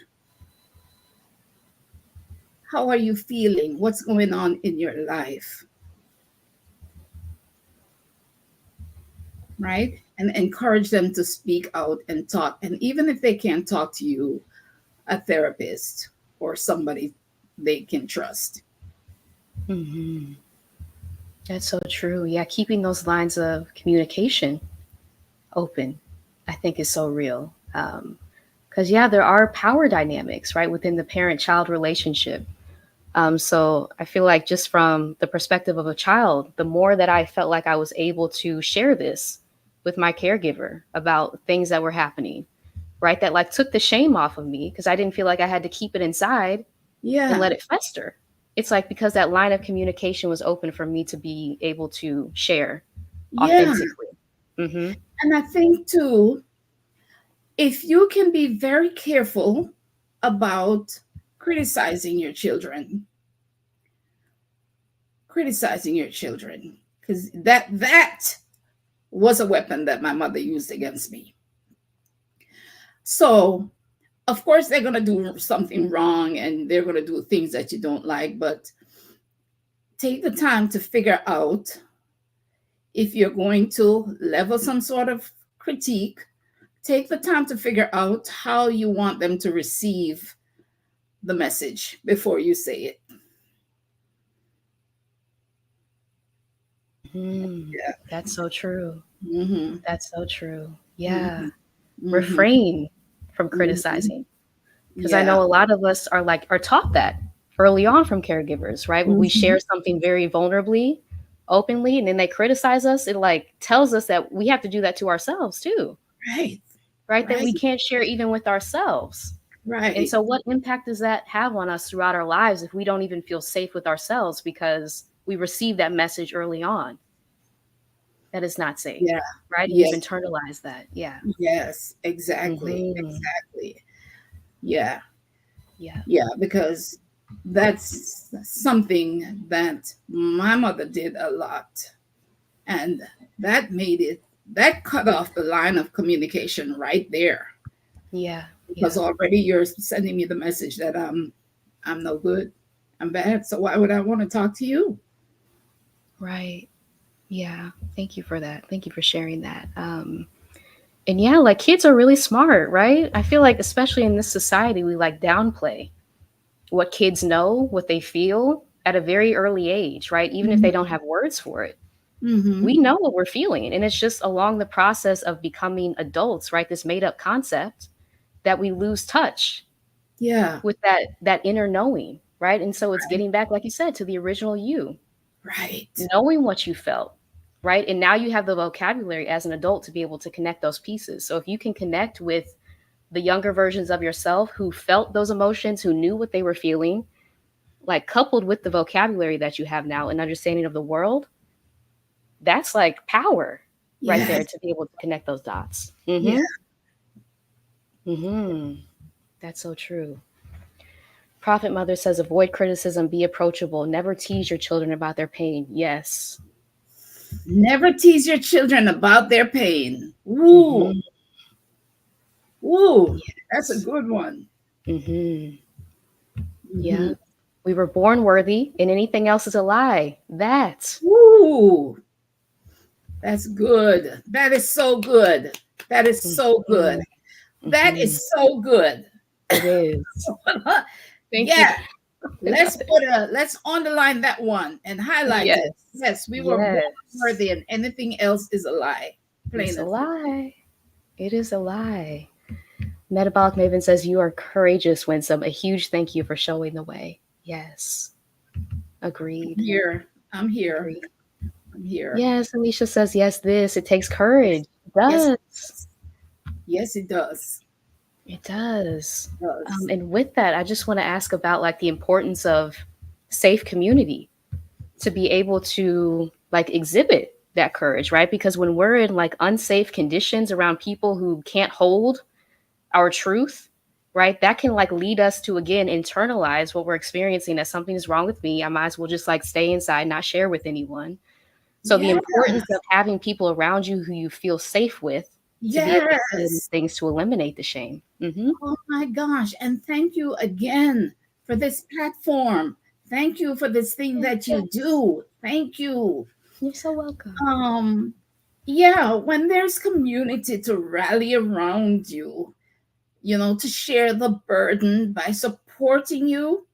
how are you feeling? What's going on in your life? Right? And encourage them to speak out and talk. And even if they can't talk to you, a therapist or somebody they can trust. Hmm. That's so true. Yeah, keeping those lines of communication open, I think, is so real. Because, yeah, there are power dynamics, right, within the parent child relationship. So I feel like, just from the perspective of a child, the more that I felt like I was able to share this with my caregiver about things that were happening, right, that like took the shame off of me because I didn't feel like I had to keep it inside and Yeah. let it fester. It's like, because that line of communication was open for me to be able to share Yeah. authentically. Hmm. And I think too, if you can be very careful about criticizing your children, criticizing your children, because that was a weapon that my mother used against me. So of course they're gonna do something wrong and they're gonna do things that you don't like, but take the time to figure out if you're going to level some sort of critique. Take the time to figure out how you want them to receive the message before you say it. Hmm. Yeah. That's so true. Mm-hmm. That's so true. Yeah. Mm-hmm. Mm-hmm. Refrain from Mm-hmm. criticizing. Because I Yeah. know a lot of us are taught that early on from caregivers, right? When we Mm-hmm. share something very vulnerably, openly, and then they criticize us, it like tells us that we have to do that to ourselves too, Right. right? That Right. we can't share even with ourselves. And Right. so, what impact does that have on us throughout our lives if we don't even feel safe with ourselves because we received that message early on that is not safe, Yeah. right? And Yeah. we've internalized that. Yeah. Yes. Exactly. Hmm. Exactly. Yeah. Yeah. Yeah. Because that's something that my mother did a lot. And that made it, that cut off the line of communication right there. Yeah. Because Yeah. already you're sending me the message that I'm no good. I'm bad. So why would I want to talk to you? Right. Yeah. Thank you for that. Thank you for sharing that. And yeah, like, kids are really smart, right? I feel like, especially in this society, we like downplay what kids know, what they feel at a very early age, right? Even if they don't have words for it. Mm-hmm. We know what we're feeling. And it's just along the process of becoming adults, right? This made up concept that we lose touch Yeah. with that inner knowing, right? And so it's getting back, like you said, to the original you, Right. knowing what you felt, right? And now you have the vocabulary as an adult to be able to connect those pieces. So if you can connect with the younger versions of yourself who felt those emotions, who knew what they were feeling, like coupled with the vocabulary that you have now and understanding of the world, that's like power right there Yes. to be able to connect those dots. Yeah. That's so true. Prophet Mother says, avoid criticism, be approachable, never tease your children about their pain. Yes. Never tease your children about their pain. Woo. Woo. That's a Yes. good one. Yeah. Hmm. We were born worthy, and anything else is a lie. That. Woo. That's good. That is so good. That is so good. Mhm. That Mhm. is so good. It is. Thank you. Yeah. We love it. Let's underline that one and highlight it. Yes. Yes, we were born Yes. worthy and anything else is a lie. It's Plain a and simple. lie. It is a lie. Metabolic Maven says, you are courageous, Winsome. A huge thank you for showing the way. Yes. Agreed. Here. I'm here. Agreed. I'm here. Yes. Alicia says, yes, this. It takes courage. It Yes. does. Yes, it does. It does. It does. And with that, I just want to ask about like the importance of safe community to be able to like exhibit that courage, right? Because when we're in like unsafe conditions around people who can't hold our truth, right, that can like lead us to again internalize what we're experiencing, that something's wrong with me, I might as well just like stay inside, not share with anyone. So the Yeah. importance of having people around you who you feel safe with to be able to do these Yes. things to eliminate the shame. Oh my gosh. And thank you again for this platform. Thank you for this thing that you do. Thank you. You're so welcome. Yeah, when there's community to rally around you, to share the burden by supporting you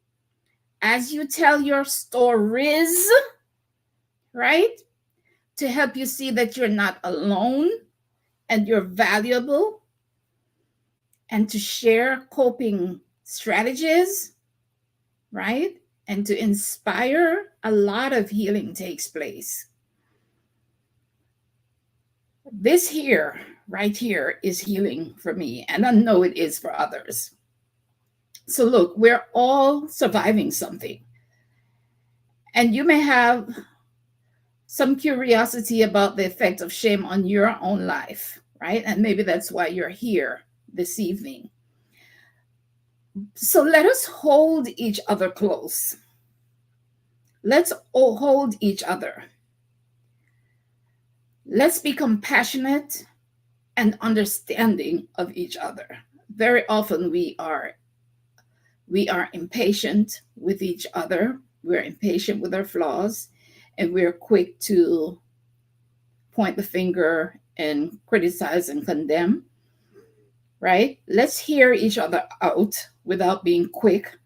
as you tell your stories, right? To help you see that you're not alone and you're valuable, and to share coping strategies, right? And to inspire, a lot of healing takes place. This here, right here, is healing for me, and I know it is for others. So, look, we're all surviving something, and you may have some curiosity about the effect of shame on your own life, right? And maybe that's why you're here this evening. So, let us hold each other close. Let's all hold each other. Let's be compassionate and understanding of each other. Very often we are impatient with each other. We're impatient with our flaws, and we're quick to point the finger and criticize and condemn, right? Let's hear each other out without being quick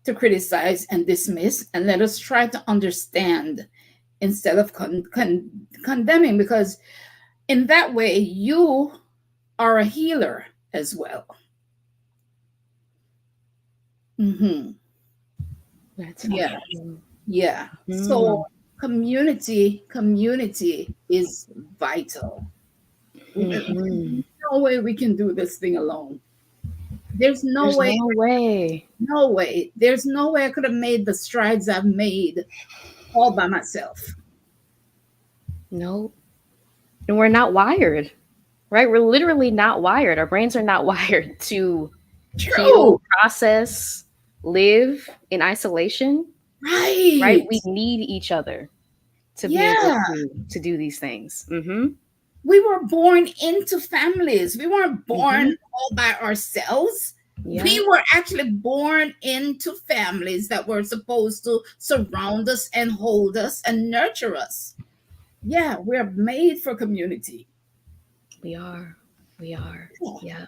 to criticize and dismiss, and let us try to understand instead of condemning, because in that way you are a healer as well. Mm-hmm. That's Yeah. awesome. Yeah. So community is vital. There's no way we can do this thing alone. There's no There's way. no way. No way. There's no way I could have made the strides I've made all by myself. No. And we're not wired, right? We're literally not wired. Our brains are not wired to True. heal, process, live in isolation, right? Right. We need each other to be able Yeah. to do these things. We were born into families. We weren't born all by ourselves. Yeah. We were actually born into families that were supposed to surround us and hold us and nurture us. Yeah, we're made for community. We are. We are. Yeah.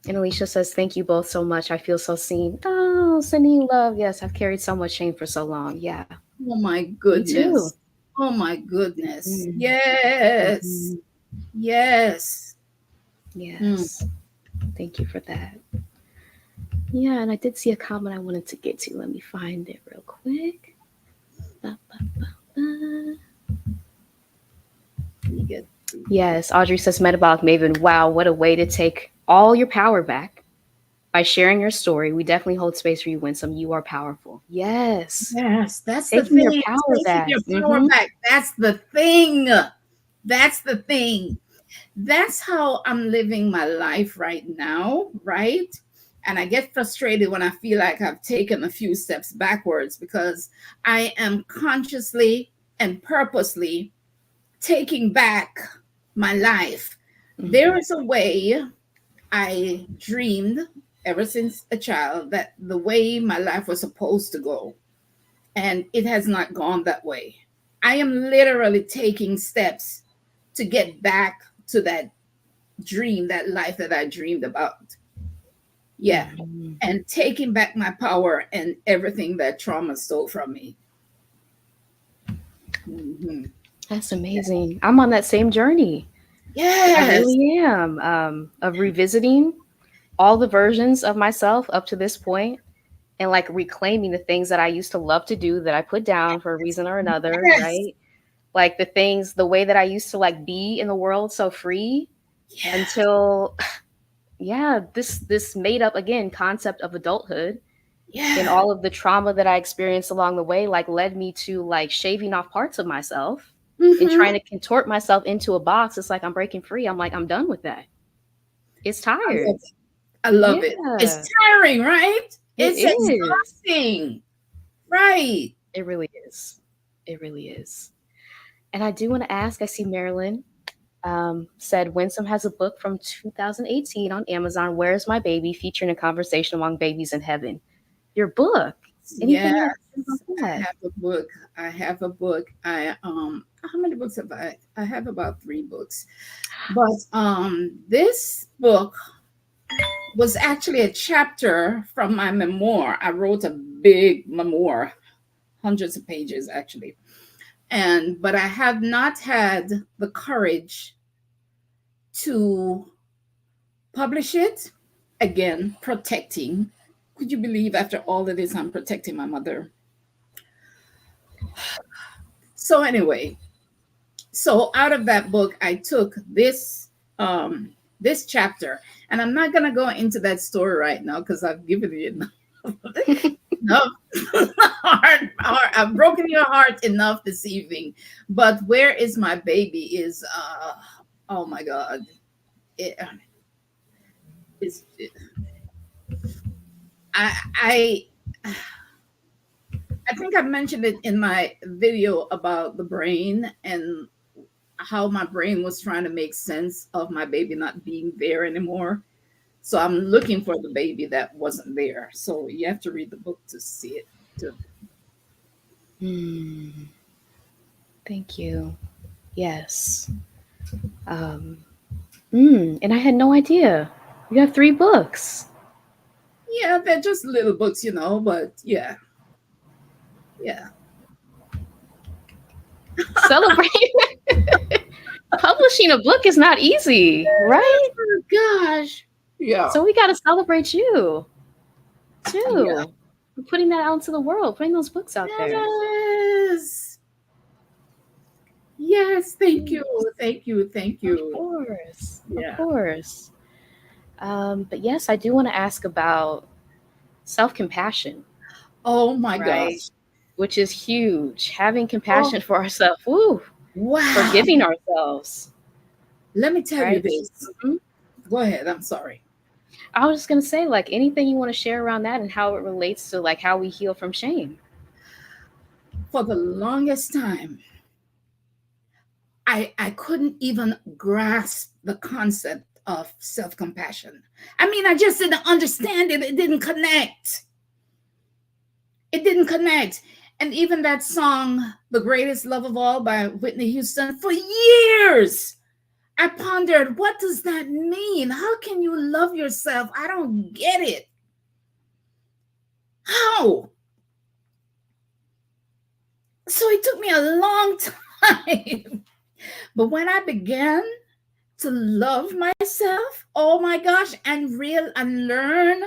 And Alicia says, thank you both so much. I feel so seen. Oh, sending love. Yes, I've carried so much shame for so long. Yeah. Oh my Me too. goodness. Oh my goodness. Yes. Yes. Yes. Thank you for that. Yeah, and I did see a comment I wanted to get to. Let me find it real quick. Yes, Audrey says, Metabolic Maven, wow, what a way to take all your power back. By sharing your story, we definitely hold space for you, Winsome. You are powerful. Yes. Yes, that's the Taking your thing. power Taking back. your power Mm-hmm. back. That's the thing. That's the thing. That's how I'm living my life right now, right? And I get frustrated when I feel like I've taken a few steps backwards because I am consciously and purposely taking back my life. There Mm-hmm. is a way I dreamed ever since a child that the way my life was supposed to go, and it has not gone that way. I am literally taking steps to get back to that dream, that life that I dreamed about. Yeah. Mm-hmm. And taking back my power and everything that trauma stole from me. Mhm. That's amazing. I'm on that same journey. I Yes. really am. Of revisiting all the versions of myself up to this point and like reclaiming the things that I used to love to do that I put down for a reason or another, Yes. right? Like the things, the way that I used to like be in the world so free Yeah. until yeah, this made up again concept of adulthood and Yeah. all of the trauma that I experienced along the way like led me to like shaving off parts of myself and trying Hmm. to contort myself into a box. It's like I'm breaking free. I'm like, I'm done with that. It's I tired. love it. I love it. It's Yeah, tiring, right? it It's is. exhausting. Right. It really is. It really is. And I do want to ask, I see Marilyn said Winsome has a book from 2018 on Amazon, Where's My Baby, featuring a conversation among babies in heaven. Your book. Yes. Anything you want to say about I that? have a book. I have a book. How many books have I? I have about 3 books. But this book was actually a chapter from my memoir. I wrote a big memoir, hundreds of pages actually. And but I have not had the courage to publish it. Again, protecting. Could you believe after all of this I'm protecting my mother? So anyway, so out of that book I took this chapter, and I'm not going to go into that story right now because I've given you enough I've broken your heart enough this evening. But where is my baby is oh my god, it, it, I I think I mentioned it in my video about the brain and how my brain was trying to make sense of my baby not being there anymore. So I'm looking for the baby that wasn't there. So you have to read the book to see it. To, Hmm. Thank you. Yes. Um, and I had no idea. You have 3 books. yeah, they're just little books, but yeah, yeah. Celebrate. Publishing a book is not easy, right? Oh gosh. Yeah. So we got to celebrate you Yeah. too. We're putting that out into the world, putting those books out there. Yes. Yes. Thank you. Thank you. Thank Of you. course. Of Yeah. course. But yes, I do want to ask about self compassion, Oh my right? gosh. Which is huge. Having Oh, compassion for ourselves, woo, wow. forgiving ourselves, Let me tell you right? this. Mhm. Go ahead. I'm sorry. I was just going to say, like, anything you want to share around that and how it relates to, like, how we heal from shame. For the longest time, I couldn't even grasp the concept of self compassion. I mean, I just didn't understand it. It didn't connect. It didn't connect. And even that song, The Greatest Love of All by Whitney Houston, for years, I pondered, what does that mean? How can you love yourself? I don't get it. How? So it took me a long time. But when I began to love myself, oh my gosh, and learn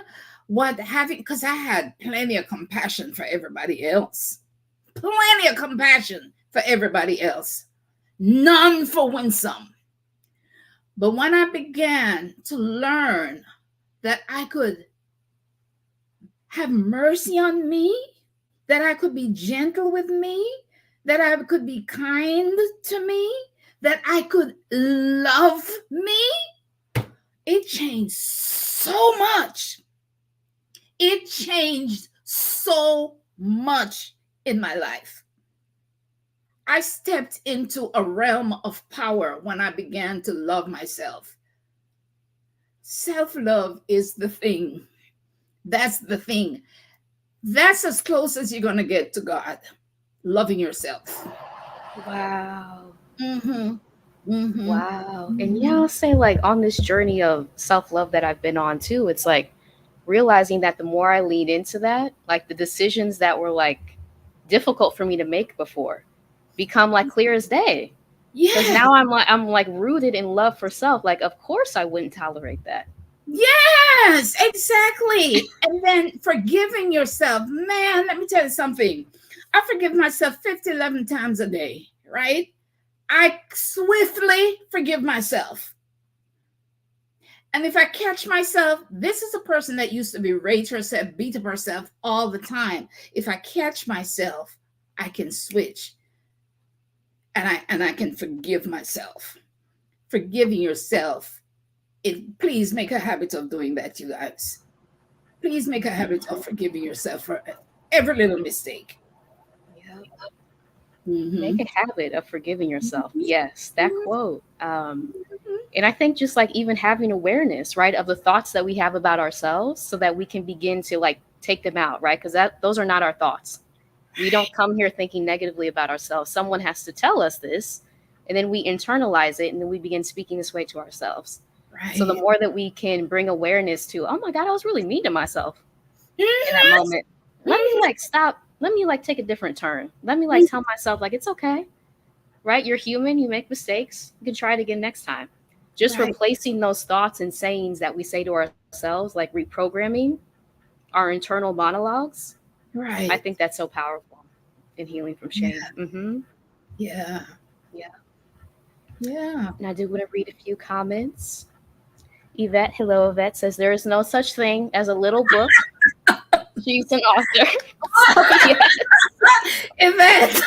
what having, because I had plenty of compassion for everybody else. Plenty of compassion for everybody else. None for Winsome. But when I began to learn that I could have mercy on me, that I could be gentle with me, that I could be kind to me, that I could love me. It changed so much. It changed so much in my life. I stepped into a realm of power when I began to love myself. Self love is the thing. That's the thing. That's as close as you're going to get to God. Loving yourself. Wow. Mm-hmm. Mm-hmm. Wow. And yeah, I'll say like on this journey of self-love that I've been on too, it's like realizing that the more I lean into that, like the decisions that were like difficult for me to make before become like clear as day. Because Yeah. now I'm like rooted in love for self. Like, of course I wouldn't tolerate that. Yes, exactly. And then forgiving yourself. Man, let me tell you something. I forgive myself 50, 11 times a day, right? I swiftly forgive myself. And if I catch myself, this is a person that used to berate herself, beat up herself all the time. If I catch myself, I can switch and I can forgive myself. Forgiving yourself. Please make a habit of doing that, you guys. Please make a habit of forgiving yourself for every little mistake. Yeah. Make Mm-hmm. a habit of forgiving yourself. Yes, that quote. And I think just like even having awareness, right, of the thoughts that we have about ourselves so that we can begin to like take them out, right? Because those are not our thoughts. We don't come here thinking negatively about ourselves. Someone has to tell us this, and then we internalize it, and then we begin speaking this way to ourselves. So the Right. more that we can bring awareness to, oh my God, I was really mean to myself in that Mhm, moment. Let me like stop. Let me like take a different turn. Let me like mhm. tell myself like it's okay, right? You're human. You make mistakes. You can try it again next time. Just Right, replacing those thoughts and sayings that we say to ourselves, like reprogramming our internal monologues. I right. think that's so powerful in healing from Yeah, shame. yeah, Yeah. yeah. And I do want to read a few comments. Yvette, hello, Yvette says there is no such thing as a little book. She's an author. So, yeah. Event,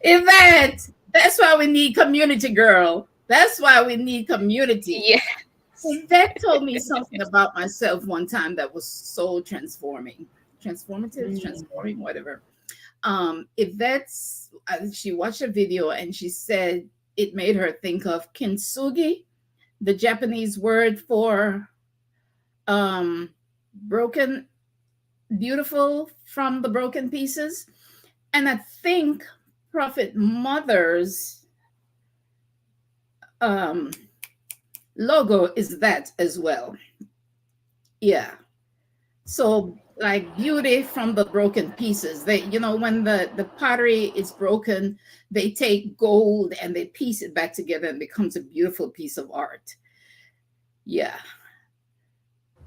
event. That's why we need community, girl. That's why we need community. Yeah. Yvette told me something about myself one time that was so transforming, transformative, Mm. transforming, whatever. Yvette's, she watched a video and she said it made her think of kintsugi, the Japanese word for um, broken, beautiful from the broken pieces. And I think Prophet Mother's um, logo is that as well. Yeah. So like beauty from the broken pieces. They, when the pottery is broken, they take gold and they piece it back together and becomes a beautiful piece of art. Yeah,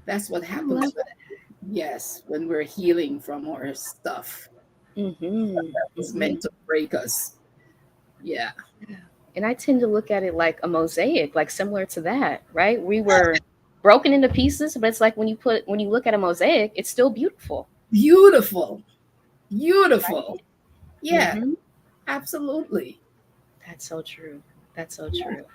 that's what I happens love when, yes, when we're healing from our stuff. it. It's meant to break us. Yeah. And I tend to look at it like a mosaic, like similar to that, right? We were broken into pieces, but it's like when you look at a mosaic, it's still beautiful. Beautiful. Beautiful. Right? Yeah, Mm-hmm. absolutely. That's so true. That's so Yeah. true.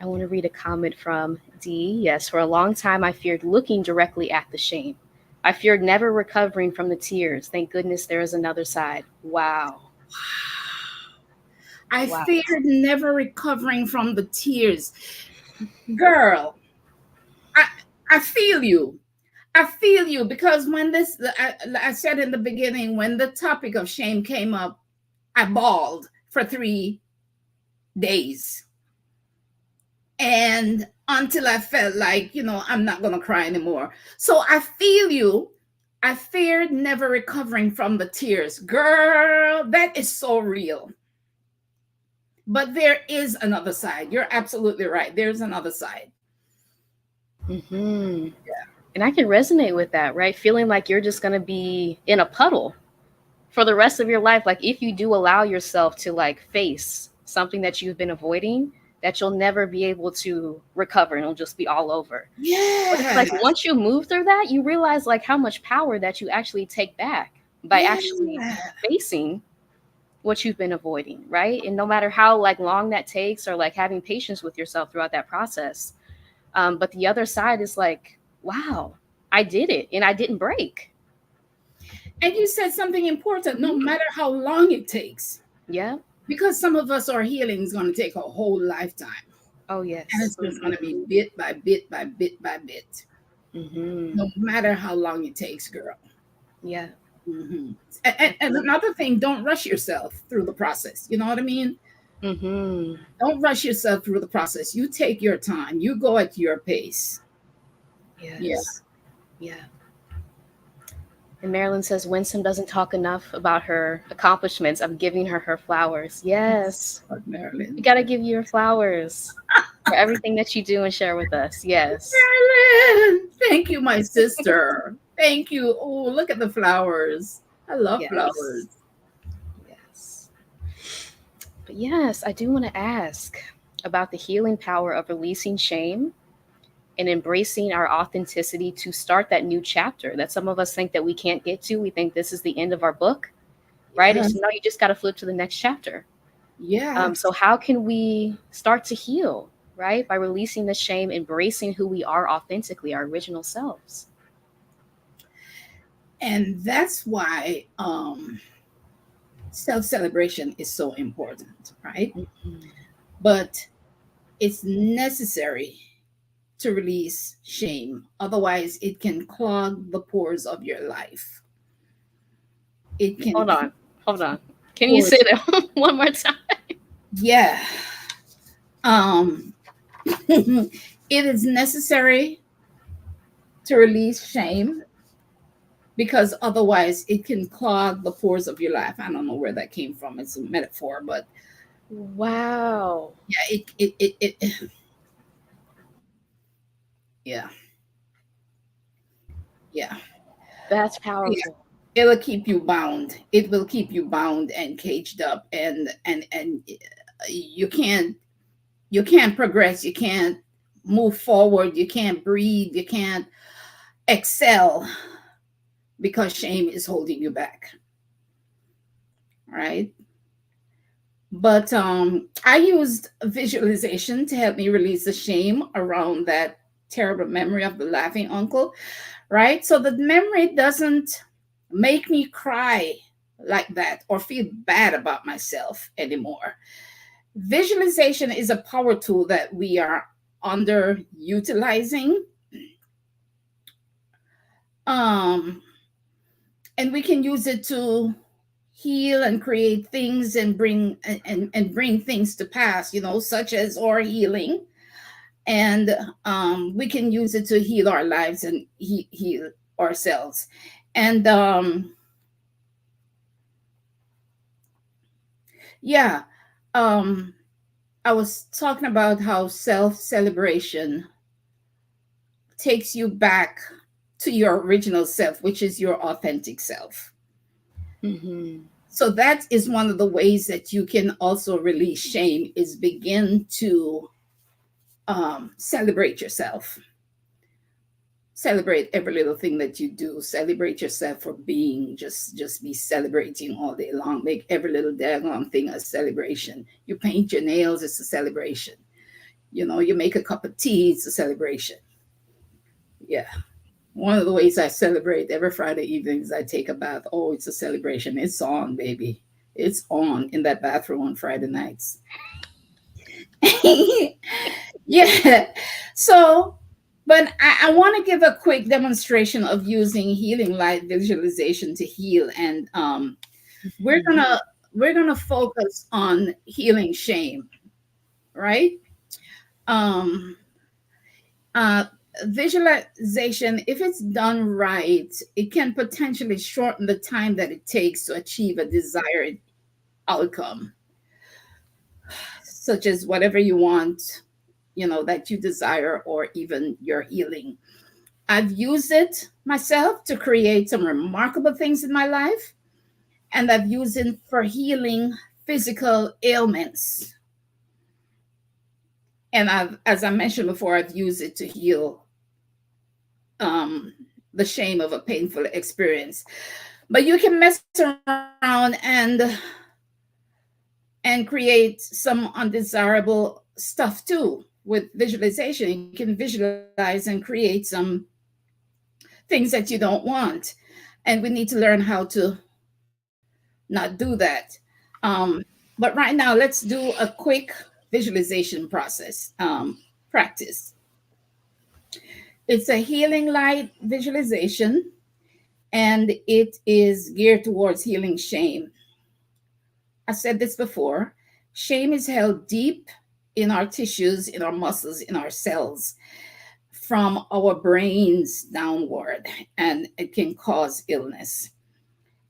I want to read a comment from D. Yes, for a long time I feared looking directly at the shame. I feared never recovering from the tears. Thank goodness there is another side. Wow. I Wow. feared never recovering from the tears. Girl, I I feel you. I feel you because when I said in the beginning, when the topic of shame came up, I bawled for 3 days. And until I felt like, I'm not going to cry anymore. So I feel you. I feared never recovering from the tears. Girl, that is so real. But there is another side. You're absolutely right. There's another side. Mm-hmm. And I can resonate with that, right? Feeling like you're just going to be in a puddle for the rest of your life. Like if you do allow yourself to like face something that you've been avoiding, that you'll never be able to recover and it'll just be all over. But it's Yeah. like once you move through that, you realize like how much power that you actually take back by actually Yeah. facing what you've been avoiding, right? And no matter how like long that takes, or like having patience with yourself throughout that process. But the other side is like, wow, I did it and I didn't break. And you said something important, no Mhm. matter how long it takes, Yeah. because some of us, our healing is going to take a whole lifetime. Oh And yes. it's just going to be bit by bit by bit by bit, Mm-hmm. no matter how long it takes, girl. Yeah. Hmm. And another thing, don't rush yourself through the process. You know what I mean? Mm-hmm. Don't rush yourself through the process. You take your time, you go at your pace. Yeah. Yes. Yeah. And Marilyn says Winsome doesn't talk enough about her accomplishments. I'm giving her her flowers. Yes. We Marilyn. got to give you your flowers for everything that you do and share with us. Yes. Marilyn, thank you, my sister. Thank you. Oh, look at the flowers. I love flowers. Yes. Yes. But yes, I do want to ask about the healing power of releasing shame and embracing our authenticity to start that new chapter that some of us think that we can't get to. We think this is the end of our book, right? Yeah. It's no, you just got to flip to the next chapter. Yeah. So how can we start to heal, right? By releasing the shame, embracing who we are authentically, our original selves. And that's why self-celebration is so important, right? Mhm. But it's necessary to release shame. Otherwise, it can clog the pores of your life. It can Hold on, hold on. Can you pores. say that one more time? Yeah. Um, it is necessary to release shame because otherwise it can clog the pores of your life. I don't know where that came from. It's a metaphor, but Wow, yeah, yeah, yeah, that's yeah. powerful. It'll keep you bound. It will keep you bound and caged up, and you can't progress. You can't move forward. You can't breathe. You can't excel because shame is holding you back. Right? But I used visualization to help me release the shame around that terrible memory of the laughing uncle, right? So the memory doesn't make me cry like that or feel bad about myself anymore. Visualization is a power tool that we are underutilizing. Um, and we can use it to heal and create things and bring things to pass, such as our healing. And we can use it to heal our lives and heal ourselves. And yeah, um, I was talking about how self celebration takes you back to your original self, which is your authentic self. Mm-hmm. So that is one of the ways that you can also release shame, is begin to celebrate yourself. Celebrate every little thing that you do. Celebrate yourself for being. Just be celebrating all day long. Make every little daggone thing a celebration. You paint your nails, it's a celebration. You make a cup of tea, it's a celebration. Yeah. One of the ways I celebrate every Friday evening is I take a bath. Oh, it's a celebration. It's on, baby. It's on in that bathroom on Friday nights. Yeah. So, but I want to give a quick demonstration of using healing light visualization to heal, and we're Mm-hmm. gonna we're gonna focus on healing shame, right? Um, uh, Visualization, if it's done right, it can potentially shorten the time that it takes to achieve a desired outcome, such as whatever you want, that you desire, or even your healing. I've used it myself to create some remarkable things in my life, and I've used it for healing physical ailments. And as I mentioned before, I've used it to heal um, the shame of a painful experience. But you can mess around and create some undesirable stuff too with visualization. You can visualize and create some things that you don't want, and we need to learn how to not do that. But right now, let's do a quick visualization process practice. It's a healing light visualization, and it is geared towards healing shame. I said this before, shame is held deep in our tissues, in our muscles, in our cells, from our brains downward, and it can cause illness.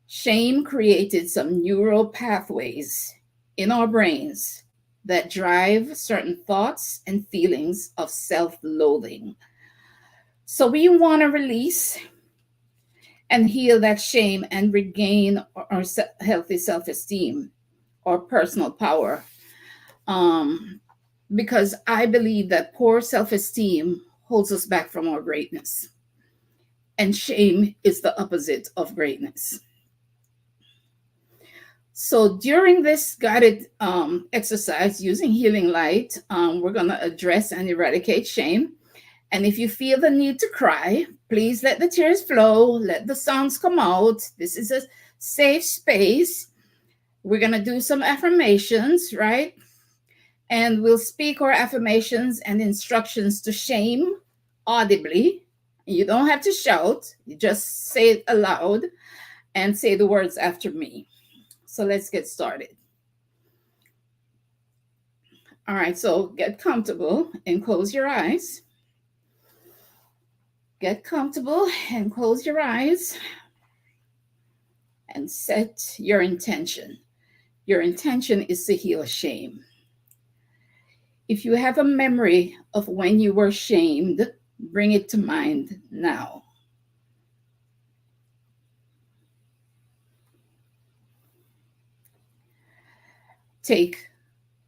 Shame created some neural pathways in our brains that drive certain thoughts and feelings of self loathing. So we want to release and heal that shame and regain our healthy self esteem or personal power. Um, because I believe that poor self esteem holds us back from our greatness, and shame is the opposite of greatness. So during this guided exercise using healing light, we're going to address and eradicate shame. And if you feel the need to cry, please let the tears flow, let the sounds come out. This is a safe space. We're going to do some affirmations, right? And we'll speak our affirmations and instructions to shame audibly. You don't have to shout, you just say it aloud and say the words after me. So let's get started. All right, so get comfortable and close your eyes. Get comfortable and close your eyes and set your intention. Your intention is to heal shame. If you have a memory of when you were shamed, bring it to mind now. Take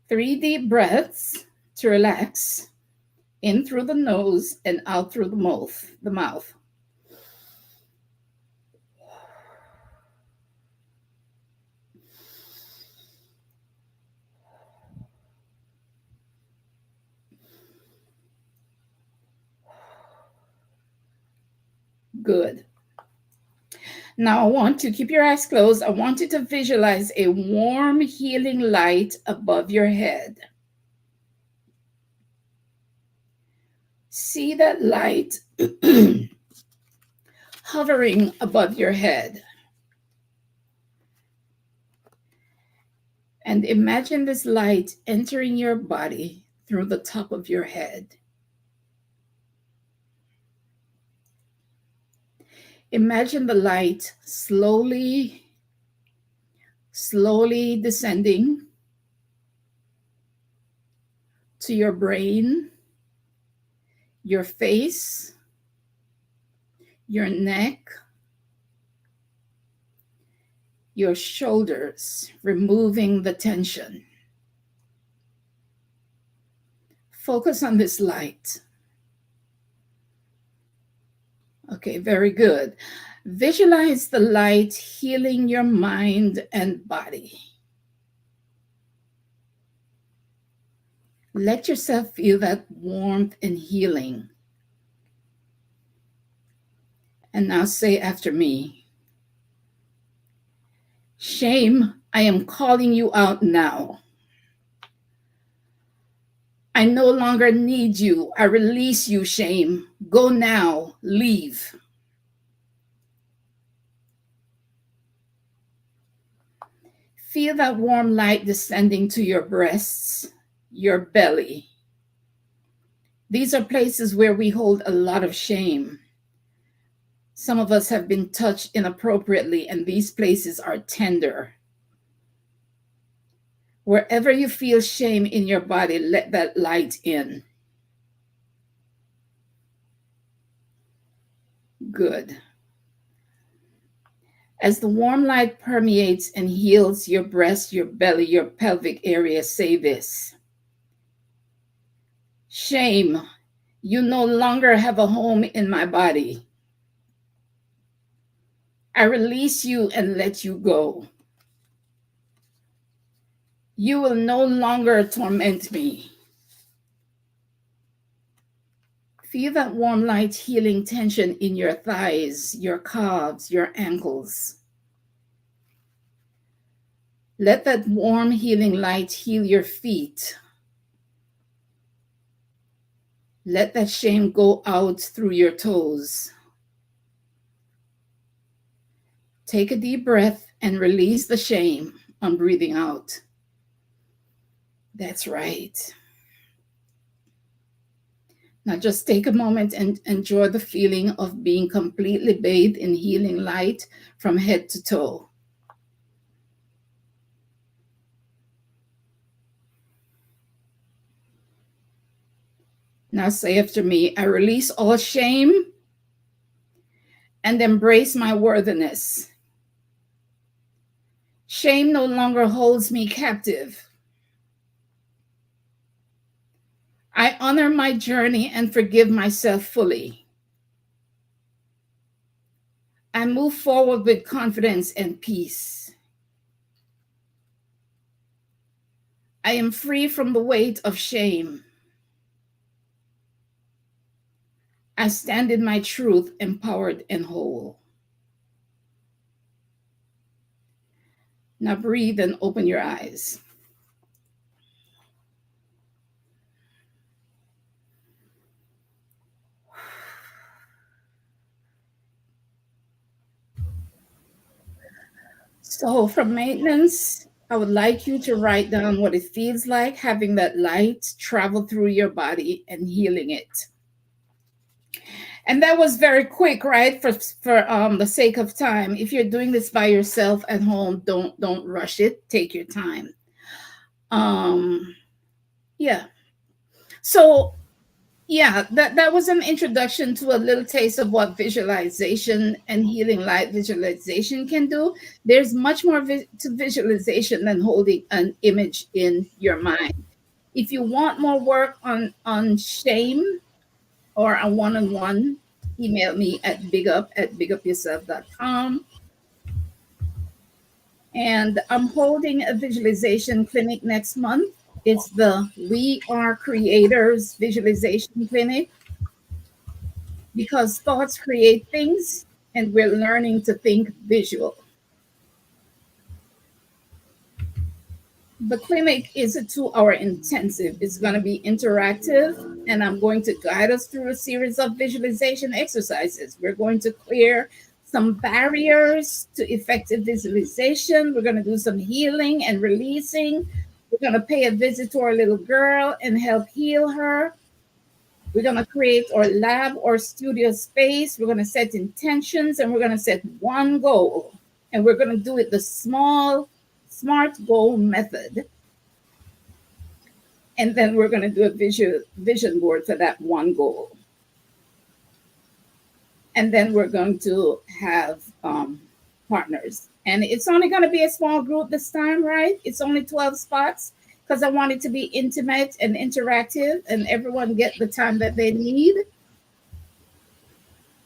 3 deep breaths to relax, in through the nose and out through the mouth. Good. Now I want to keep your eyes closed. I want you to visualize a warm, healing light above your head. See that light hovering above your head. And imagine this light entering your body through the top of your head. Imagine the light slowly descending to your brain, your face, your neck, your shoulders, removing the tension. Focus on this light. Okay, very good. Visualize the light healing your mind and body. Let yourself feel that warmth and healing. And now say after me, shame, I am calling you out now. I no longer need you. I release you, shame. Go now, leave. Feel that warm light descending to your breasts, your belly. These are places where we hold a lot of shame. Some of us have been touched inappropriately, and these places are tender. Wherever you feel shame in your body, let that light in. Good. As the warm light permeates and heals your breast, your belly, your pelvic area, say this. Shame, you no longer have a home in my body. I release you and let you go. You will no longer torment me. Feel that warm light healing tension in your thighs, your calves, your ankles. Let that warm healing light heal your feet. Let that shame go out through your toes. Take a deep breath and release the shame on breathing out. That's right. Now just take a moment and enjoy the feeling of being completely bathed in healing light from head to toe. Now say after me, I release all shame and embrace my worthiness. Shame no longer holds me captive. I honor my journey and forgive myself fully. I move forward with confidence and peace. I am free from the weight of shame. I stand in my truth, empowered and whole. Now breathe and open your eyes. So, for maintenance, I would like you to write down what it feels like having that light travel through your body and healing it. And that was very quick, right? For the sake of time. If you're doing this by yourself at home, don't rush it. Take your time. Um, yeah. So yeah, that was an introduction to a little taste of what visualization and healing light visualization can do. There's much more to visualization than holding an image in your mind. If you want more work on shame or a one-on-one, email me at bigupyourself.com. And I'm holding a visualization clinic next month. It's the We Are Creators Visualization Clinic, because thoughts create things and we're learning to think visual. The clinic is a 2-hour intensive. It's going to be interactive, and I'm going to guide us through a series of visualization exercises. We're going to clear some barriers to effective visualization. We're going to do some healing and releasing. We're going to pay a visit to our little girl and help heal her. We're going to create our lab or studio space. We're going to set intentions, and we're going to set one goal. And we're going to do it the small, SMART goal method. And then we're going to do a vision board for that one goal. And then we're going to have partners. And it's only going to be a small group this time, right? It's only 12 spots, because I want it to be intimate and interactive and everyone get the time that they need.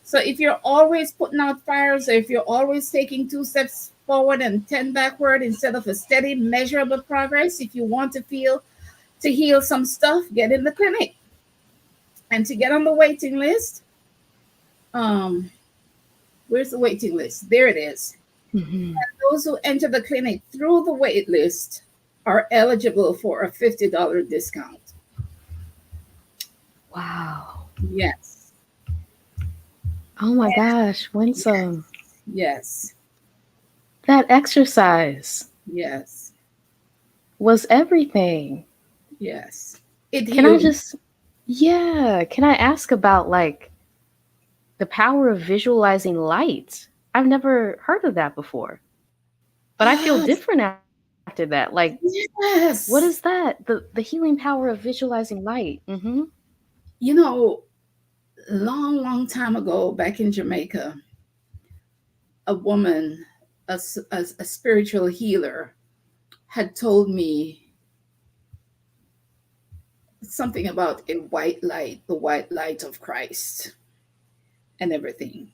So if you're always putting out fires, or if you're always taking 2 steps forward and 10 backward instead of a steady, measurable progress, if you want to heal some stuff, get in the clinic. And to get on the waiting list, where's the waiting list? There it is. Mm-hmm. And those who enter the clinic through the wait list are eligible for a $50 discount. Wow. Yes. Oh my gosh, Winsome. Yes. That exercise. Yes. Was everything. Yes. Can I ask about like the power of visualizing light? I've never heard of that before. But I feel different after that. Like, yes. What is that? The healing power of visualizing light. Mm-hmm. You know, long time ago, back in Jamaica, a woman, a spiritual healer, had told me something about a white light, the white light of Christ and everything.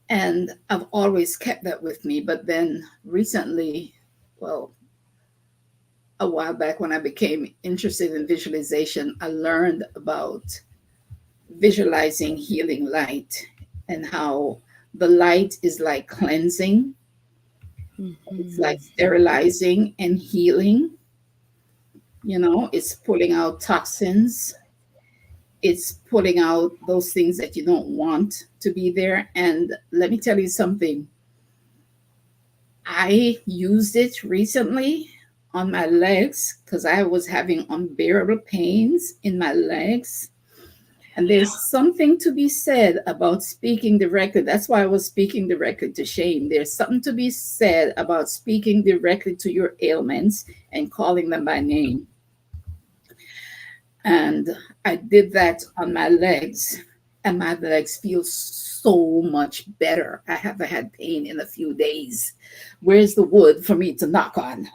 And I've always kept that with me. But then recently, well, a while back when I became interested in visualization, I learned about visualizing healing light and how the light is like cleansing, it's Mm-hmm. like sterilizing and healing. It's pulling out toxins, it's pulling out those things that you don't want to be there. And let me tell you something, I used it recently on my legs because I was having unbearable pains in my legs. And there's something to be said about speaking directly. That's why I was speaking directly to Shane. There's something to be said about speaking directly to your ailments and calling them by name. And I did that on my legs, and my legs feel so much better. I haven't had pain in a few days. Where's the wood for me to knock on?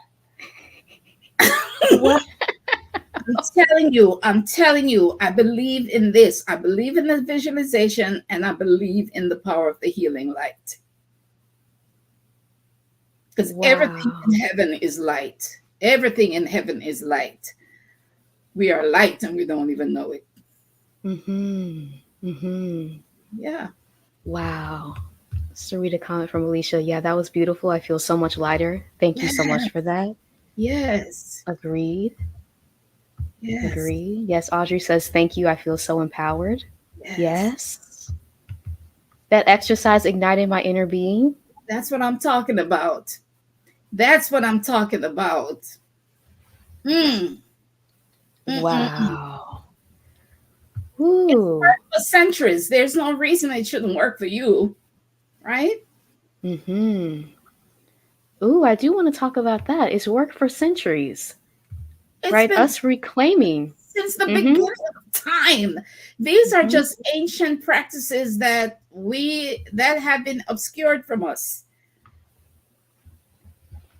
What? I'm telling you, I believe in this. I believe in the visualization and I believe in the power of the healing light. Because everything Wow. in heaven is light. Everything in heaven is light. We are light and we don't even know it. Mm-hmm. Mm-hmm. Yeah. Wow. Just to read a comment from Alicia. Yeah, that was beautiful. I feel so much lighter. Thank you so much for that. Yes. Agreed. Yes. Agreed. Yes, Audrey says, thank you. I feel so empowered. Yes. Yes. That exercise ignited my inner being. That's what I'm talking about. That's what I'm talking about. Mm, mm. Wow. Ooh. For centuries, there's no reason it shouldn't work for you, right? Mm-hmm. Ooh, I do want to talk about that. It's worked for centuries, It's right? been Us reclaiming. since the Mm-hmm. beginning of time. These are Mm-hmm. just ancient practices that have been obscured from us.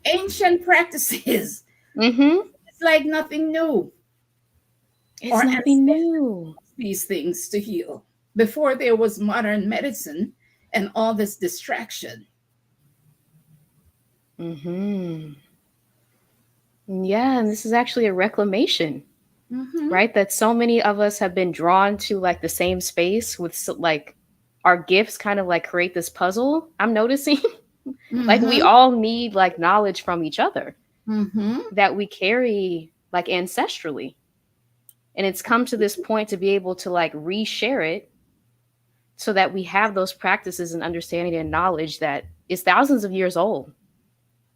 Ancient practices. Mm-hmm. It's like nothing new. It's Our nothing ancestors new. used these things to heal before there was modern medicine and all this distraction. Mm-hmm. Yeah, and this is actually a reclamation, Mm-hmm. right? That so many of us have been drawn to like the same space with like our gifts kind of like create this puzzle. I'm noticing like we Mm-hmm. all need like knowledge from each other Mm-hmm. that we carry like ancestrally. And it's come to this point to be able to like reshare it so that we have those practices and understanding and knowledge that is thousands of years old.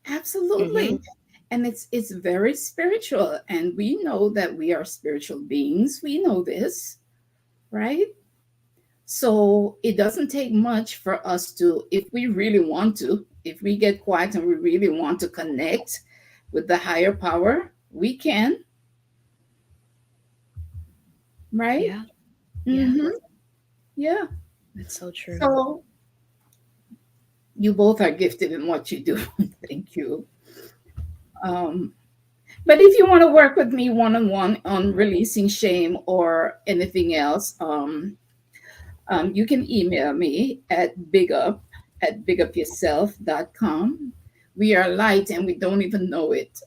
Mm-hmm. Absolutely. And it's very spiritual. And we know that we are spiritual beings. We know this, right? So it doesn't take much for us to, if we really want to, if we get quiet and we really want to connect with the higher power, we can, right? Yeah. Yeah. Mm-hmm. Yeah. That's so true. So you both are gifted in what you do. Thank you. Um, but if you want to work with me one on one on releasing shame or anything else, you can email me at bigupyourself.com. We are light and we don't even know it.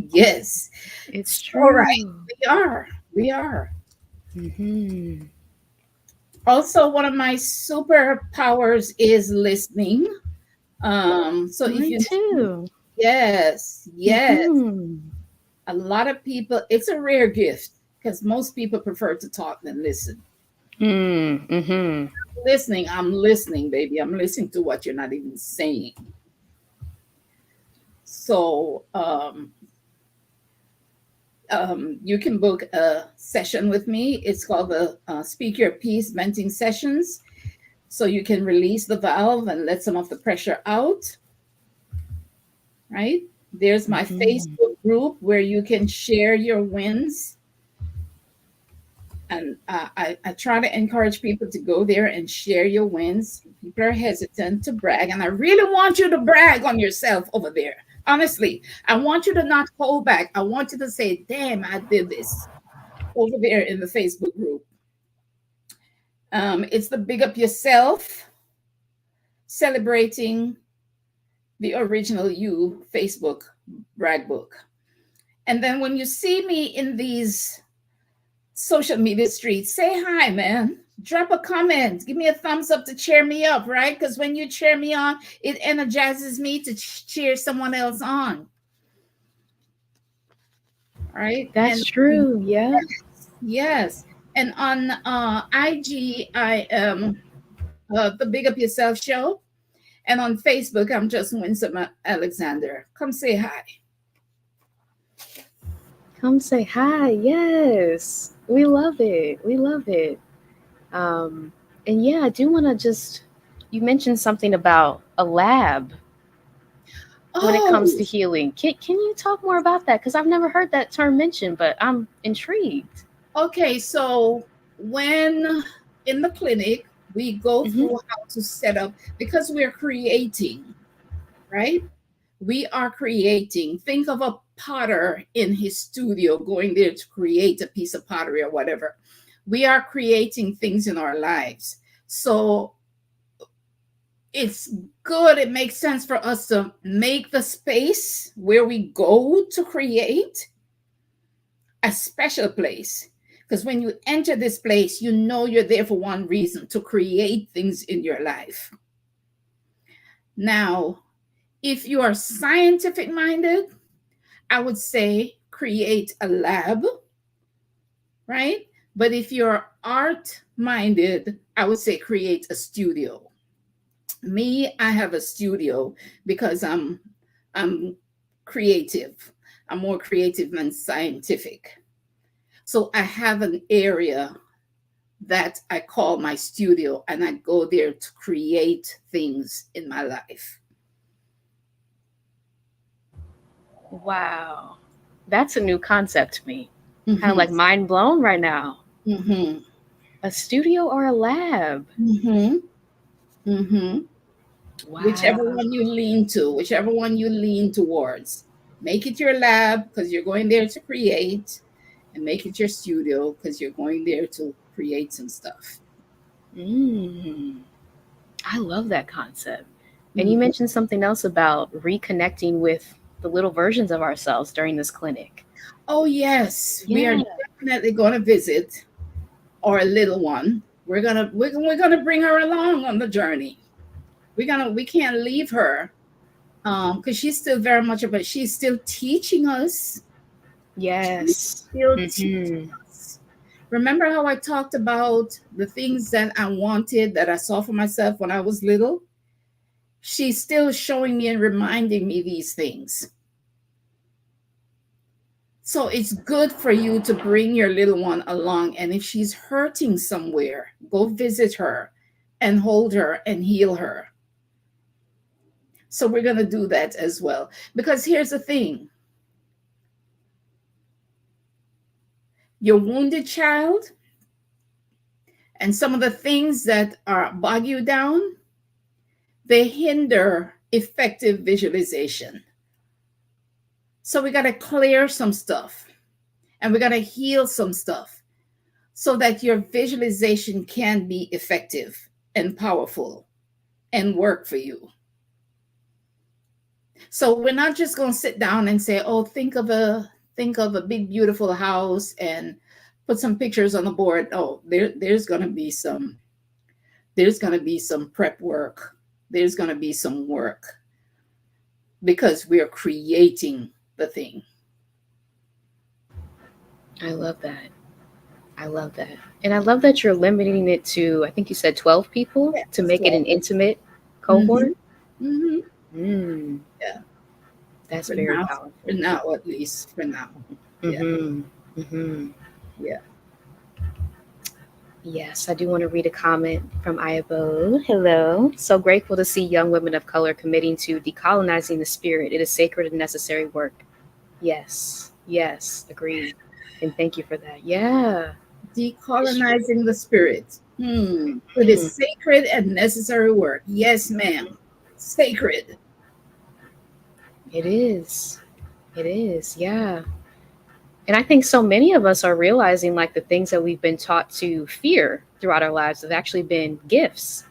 Yes. It's All right. true. We are. We are. Mm-hmm. Also, one of my superpowers is listening. So if Mine you, too. yes, yes. Mm-hmm. A lot of people, it's a rare gift because most people prefer to talk than listen. Mm-hmm. I'm listening, baby. I'm listening to what you're not even saying. So you can book a session with me. It's called the Speak Your Peace Venting Sessions. So you can release the valve and let some of the pressure out, right? There's my Mm-hmm. Facebook group where you can share your wins. And I try to encourage people to go there and share your wins. People are hesitant to brag, and I really want you to brag on yourself over there. Honestly, I want you to not hold back. I want you to say, damn, I did this. over there in the Facebook group. It's the Big Up Yourself, celebrating the original you Facebook brag book. And then when you see me in these social media streets, say hi, man. Drop a comment. Give me a thumbs up to cheer me up, right? Because when you cheer me on, it energizes me to cheer someone else on. Right? That's And true. Yeah. yes. And on IG, I am the Big Up Yourself show. And on Facebook, I'm just Winsome Alexander. Come say hi. Come say hi. Yes. We love it. We love it. Um, and yeah, I do want to just, you mentioned something about a lab when it Oh, comes to healing. Can you talk more about that? Because I've never heard that term mentioned, but I'm intrigued. okay. So when in the clinic, we go Hmm. through how to set up because we're creating, right? We are creating. Think of a potter in his studio going there to create a piece of pottery or whatever. We are creating things in our lives. So it's good. It makes sense for us to make the space where we go to create a special place. Because when you enter this place, you know you're there for one reason, to create things in your life. Now, if you are scientific minded, I would say create a lab, right? But if you're art minded, I would say create a studio. Me, I have a studio because I'm creative. I'm more creative than scientific. So I have an area that I call my studio, and I go there to create things in my life. Wow. That's a new concept to me. Kind of Mm-hmm. like mind blown right now. Mm-hmm. A studio or a lab? Mm-hmm. Mm-hmm. Whichever Wow. one you lean to, whichever one you lean towards. Make it your lab because you're going there to create, and make it your studio because you're going there to create some stuff. Mm, I love that concept. And you Mhm. mentioned something else about reconnecting with the little versions of ourselves during this clinic. Oh, yes, we are Yeah. definitely going to visit our little one. We're gonna bring her along on the journey. We can't leave her because she's still very much of a she's still teaching us. She's Yes. still teaching Hmm. us. Remember how I talked about the things that I wanted that I saw for myself when I was little? She's still showing me and reminding me these things. So it's good for you to bring your little one along. And if she's hurting somewhere, go visit her and hold her and heal her. So we're going to do that as well. Because here's the thing, your wounded child and some of the things that are bog you down, they hinder effective visualization. So we got to clear some stuff and we got to heal some stuff so that your visualization can be effective and powerful and work for you. So we're not just going to sit down and say, "Oh, think of a big beautiful house and put some pictures on the board." Oh, there's going to be some prep work. There's going to be some work because we are creating the thing. I love that. I love that. And I love that you're limiting it to, I think you said 12 people to Yes, make it an 12. intimate Mm-hmm. cohort. Mm-hmm. Mm, Yeah. that's For very now, for powerful. now, at least for now. Yeah. Mm-hmm. Mm-hmm. Yeah. Yes, I do want to read a comment from Ayabo. Hello. So grateful to see young women of color committing to decolonizing the spirit. It is sacred and necessary work. Yes. Yes. Agreed. And thank you for that. Yeah. It's true. Decolonizing the spirit. It Mm, is sacred and necessary work. Yes, ma'am. Sacred. it is. It is. Yeah. And I think so many of us are realizing like the things that we've been taught to fear throughout our lives have actually been gifts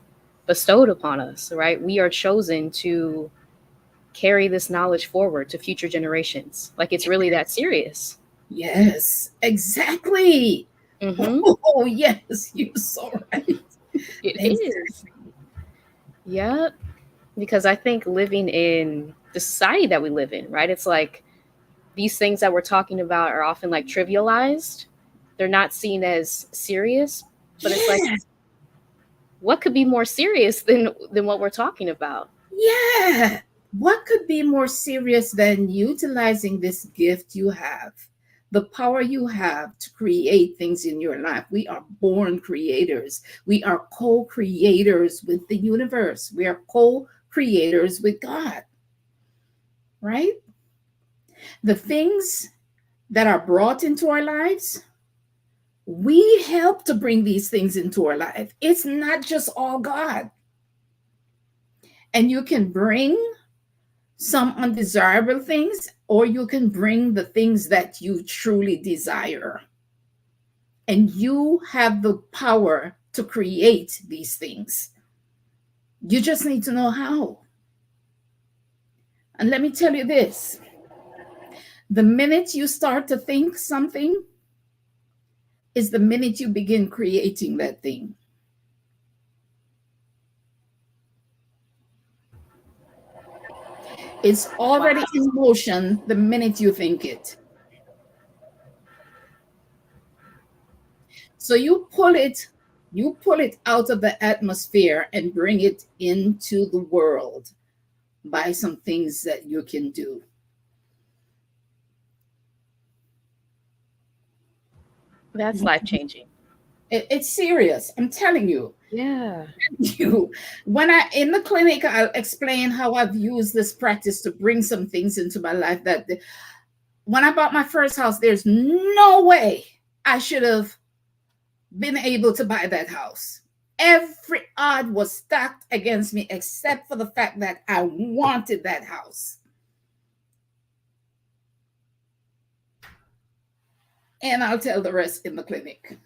bestowed upon us, right? We are chosen to carry this knowledge forward to future generations. Like it's really that serious. Yes, exactly. Mm-hmm. Oh, yes, you're so right. It is. Exactly. Yep. Because I think living in the society that we live in, right? It's like these things that we're talking about are often like trivialized. They're not seen as serious, but it's like Yeah, what could be more serious than what we're talking about? yeah. What could be more serious than utilizing this gift you have, the power you have to create things in your life? We are born creators. We are co creators with the universe. We are co creators with God, right? The things that are brought into our lives, we help to bring these things into our life. It's not just all God. And you can bring some undesirable things, or you can bring the things that you truly desire. And you have the power to create these things. You just need to know how. And let me tell you this, the minute you start to think something is the minute you begin creating that thing. It's already Wow. in motion the minute you think it. So you pull it out of the atmosphere and bring it into the world by some things that you can do. That's life changing. It's serious. I'm telling you. Yeah. You when I in the clinic, I'll explain how I've used this practice to bring some things into my life that when I bought my first house, there's no way I should have been able to buy that house. Every odd was stacked against me except for the fact that I wanted that house. And I'll tell the rest in the clinic.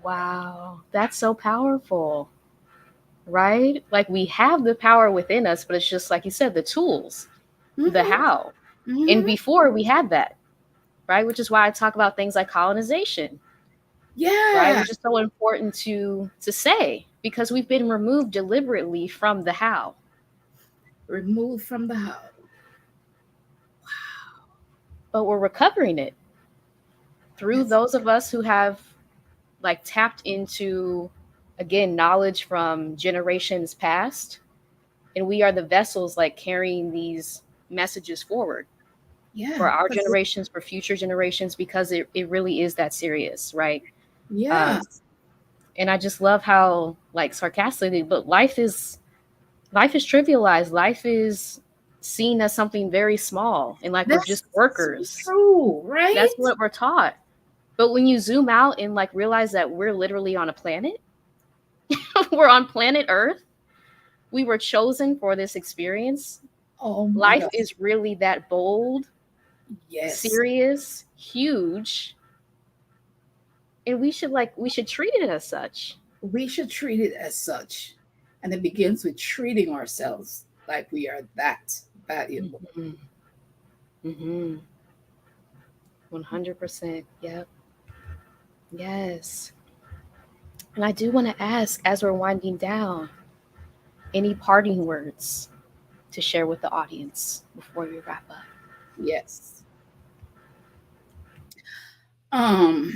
Wow. That's so powerful, right? Like we have the power within us, but it's just like you said, the tools, the Mm-hmm, how. And mm-hmm. before we had that, right? Which is why I talk about things like colonization, right? Yeah, Which is so important to say because we've been removed deliberately from the how, removed from the house. but we're recovering it through That's those of us who have like tapped into again knowledge from generations past, and we are the vessels like carrying these messages forward yeah, for our 'cause generations, for future generations, because it really is that serious, right? um, yes, and I just love how like sarcastically, but life is trivialized. Life is seen as something very small and like we're that's just so workers. true, That's right? what we're taught. But when you zoom out and like realize that we're literally on a planet, we're on planet Earth, we were chosen for this experience. Oh my Life God. is really that bold, Yes. serious, huge, and we should treat it as such. We should treat it as such. And it begins with treating ourselves like we are that valuable. Mhm. Mhm. 100%. Yep. Yes. And I do want to ask as we're winding down, any parting words to share with the audience before we wrap up? Yes. Um,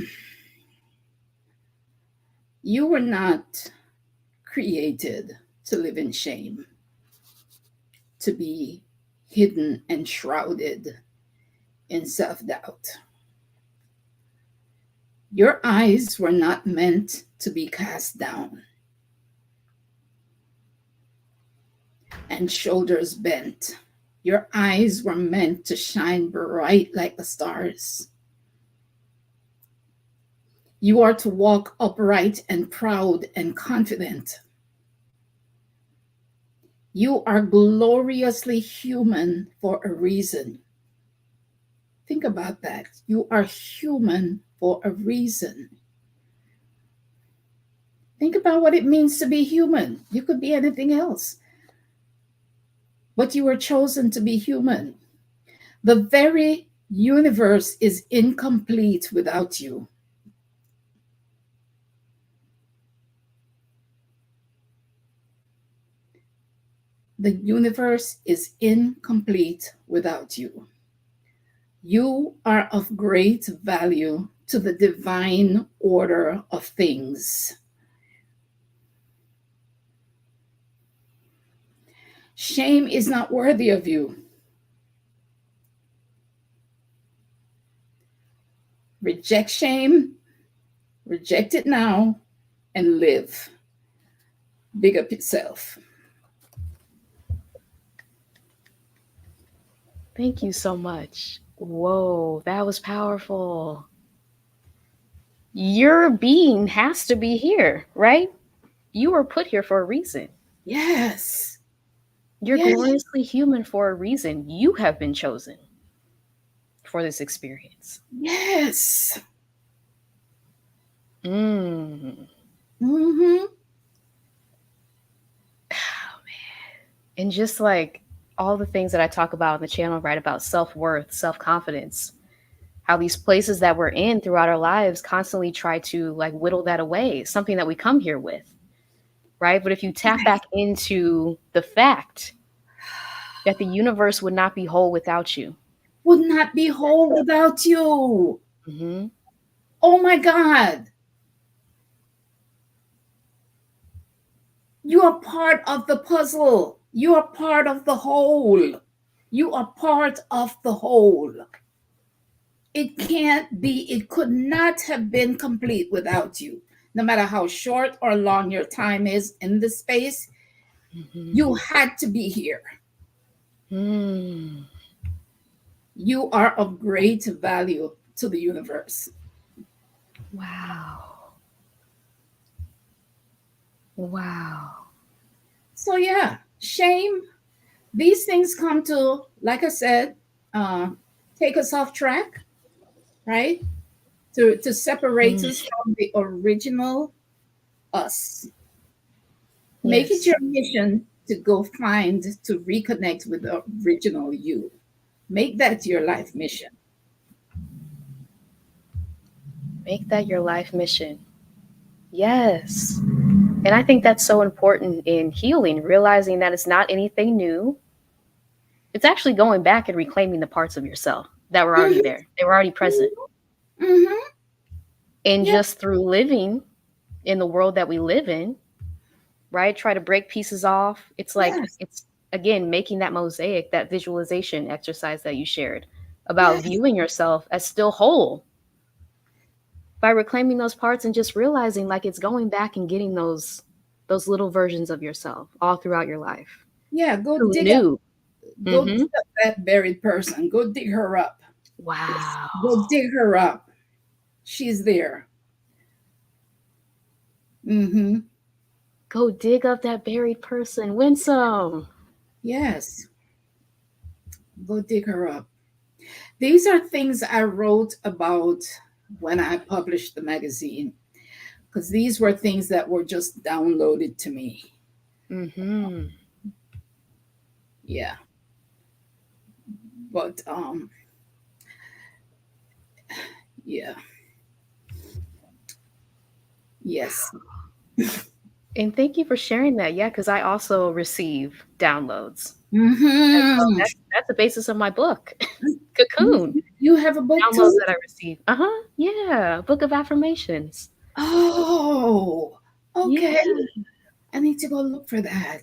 you were not created to live in shame, to be hidden and shrouded in self doubt. Your eyes were not meant to be cast down and shoulders bent. Your eyes were meant to shine bright like the stars. You are to walk upright and proud and confident. You are gloriously human for a reason. Think about that. You are human for a reason. Think about what it means to be human. You could be anything else, but you were chosen to be human. The very universe is incomplete without you. The universe is incomplete without you. You are of great value to the divine order of things. Shame is not worthy of you. Reject shame, reject it now, and live. Big up yourself. Thank you so much. Whoa, that was powerful. Your being has to be here, right? You were put here for a reason. Yes. You're Yes. gloriously human for a reason. You have been chosen for this experience. Yes. Mm. Mm-hmm. And just like all the things that I talk about on the channel, right? About self worth, self confidence, how these places that we're in throughout our lives constantly try to like whittle that away, something that we come here with, right? But if you tap back into the fact that the universe would not be whole without you. Would not be whole without you. Mm-hmm. Oh my God. You are part of the puzzle. You are part of the whole. You are part of the whole. It can't be, it could not have been complete without you. No matter how short or long your time is in this space, Mm-hmm. you had to be here. Mm. You are of great value to the universe. Wow. Wow. So, yeah, shame, these things come to, like I said, uh, take us off track, right? To separate Mm. us from the original us. Make it Yes. your mission to go find, to reconnect with the original you. Make that your life mission. Make that your life mission. Yes. And I think that's so important in healing, realizing that it's not anything new. It's actually going back and reclaiming the parts of yourself that were already Mm-hmm, there. They were already present. mm-hmm. And Yeah, just through living in the world that we live in, right? Try to break pieces off. It's like, yes, it's again making that mosaic, that visualization exercise that you shared about yes, viewing yourself as still whole by reclaiming those parts and just realizing like it's going back and getting those little versions of yourself all throughout your life. yeah. Who knew? Go Mm-hmm. dig up that buried person. Go dig her up. Yes, Wow. go dig her up. She's there. Mm-hmm. Go dig up that buried person. Winsome. Yes, go dig her up. These are things I wrote about when I published the magazine, because these were things that were just downloaded to me. Mm-hmm. Yeah, but yeah, yes. And thank you for sharing that. Yeah, because I also receive downloads as well. Mm-hmm. That's the basis of my book, Cocoon. You have a book Downloads too? that I receive. Uh-huh. Yeah. Book of affirmations. Oh, Yeah. okay. I need to go look for that.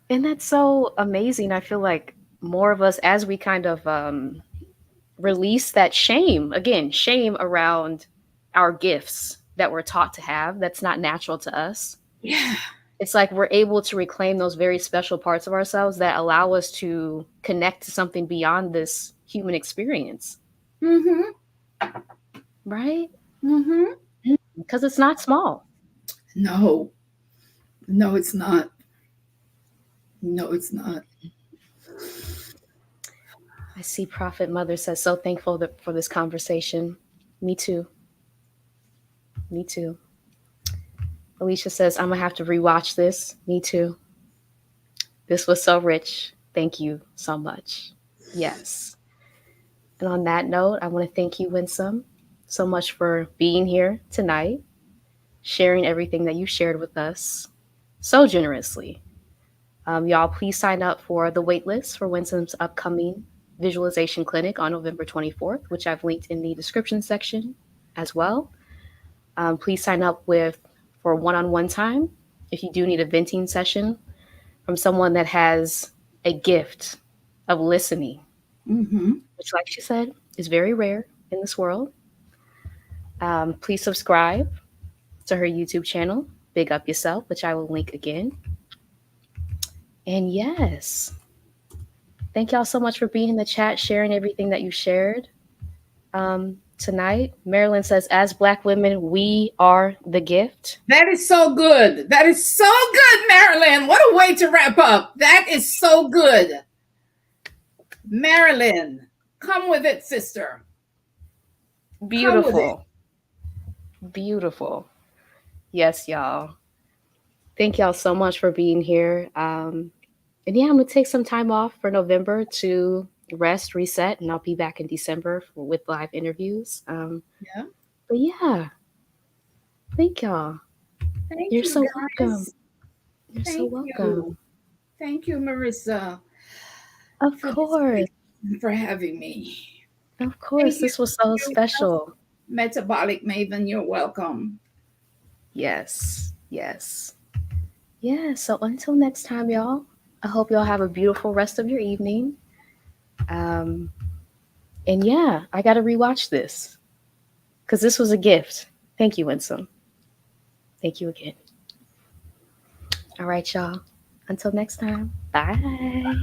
And that's so amazing. I feel like more of us, as we kind of release that shame, again, shame around our gifts that we're taught to have, that's not natural to us. Yeah. It's like we're able to reclaim those very special parts of ourselves that allow us to connect to something beyond this human experience, Mm-hmm. right? Mm-hmm. Because it's not small. No, no, it's not. No, it's not. I see Prophet Mother says, so thankful for this conversation. Me too. Me too. Alicia says, I'm going to have to rewatch this. Me too. This was so rich. Thank you so much. Yes. And on that note, I want to thank you, Winsome, so much for being here tonight, sharing everything that you shared with us so generously. Y'all, please sign up for the waitlist for Winsome's upcoming visualization clinic on November 24th, which I've linked in the description section as well. Please sign up for one-on-one time if you do need a venting session from someone that has a gift of listening, Mm-hmm. which, like she said, is very rare in this world. Please subscribe to her YouTube channel, Big Up Yourself, which I will link again. And yes, thank y'all so much for being in the chat, sharing everything that you shared tonight. Marilyn says, as Black women, we are the gift. That is so good. That is so good, Marilyn. What a way to wrap up. That is so good. Marilyn, come with it, sister. Beautiful. Beautiful. Yes, y'all. Thank y'all so much for being here. And yeah, I'm going to take some time off for November to rest, reset, and I'll be back in December with live interviews. Yeah. But yeah, thank y'all. Thank You're you, so welcome. guys. You're so Thank welcome. you. Thank you, Marissa, Of for course. for having me. Of Thank course. you. This was so You're special. Metabolic Maven, you're welcome. Yes. Yes. Yeah. So until next time, y'all, I hope y'all have a beautiful rest of your evening. Um, and yeah, I got to rewatch this because this was a gift. Thank you, Winsome. Thank you again. All right, y'all. Until next time. Bye.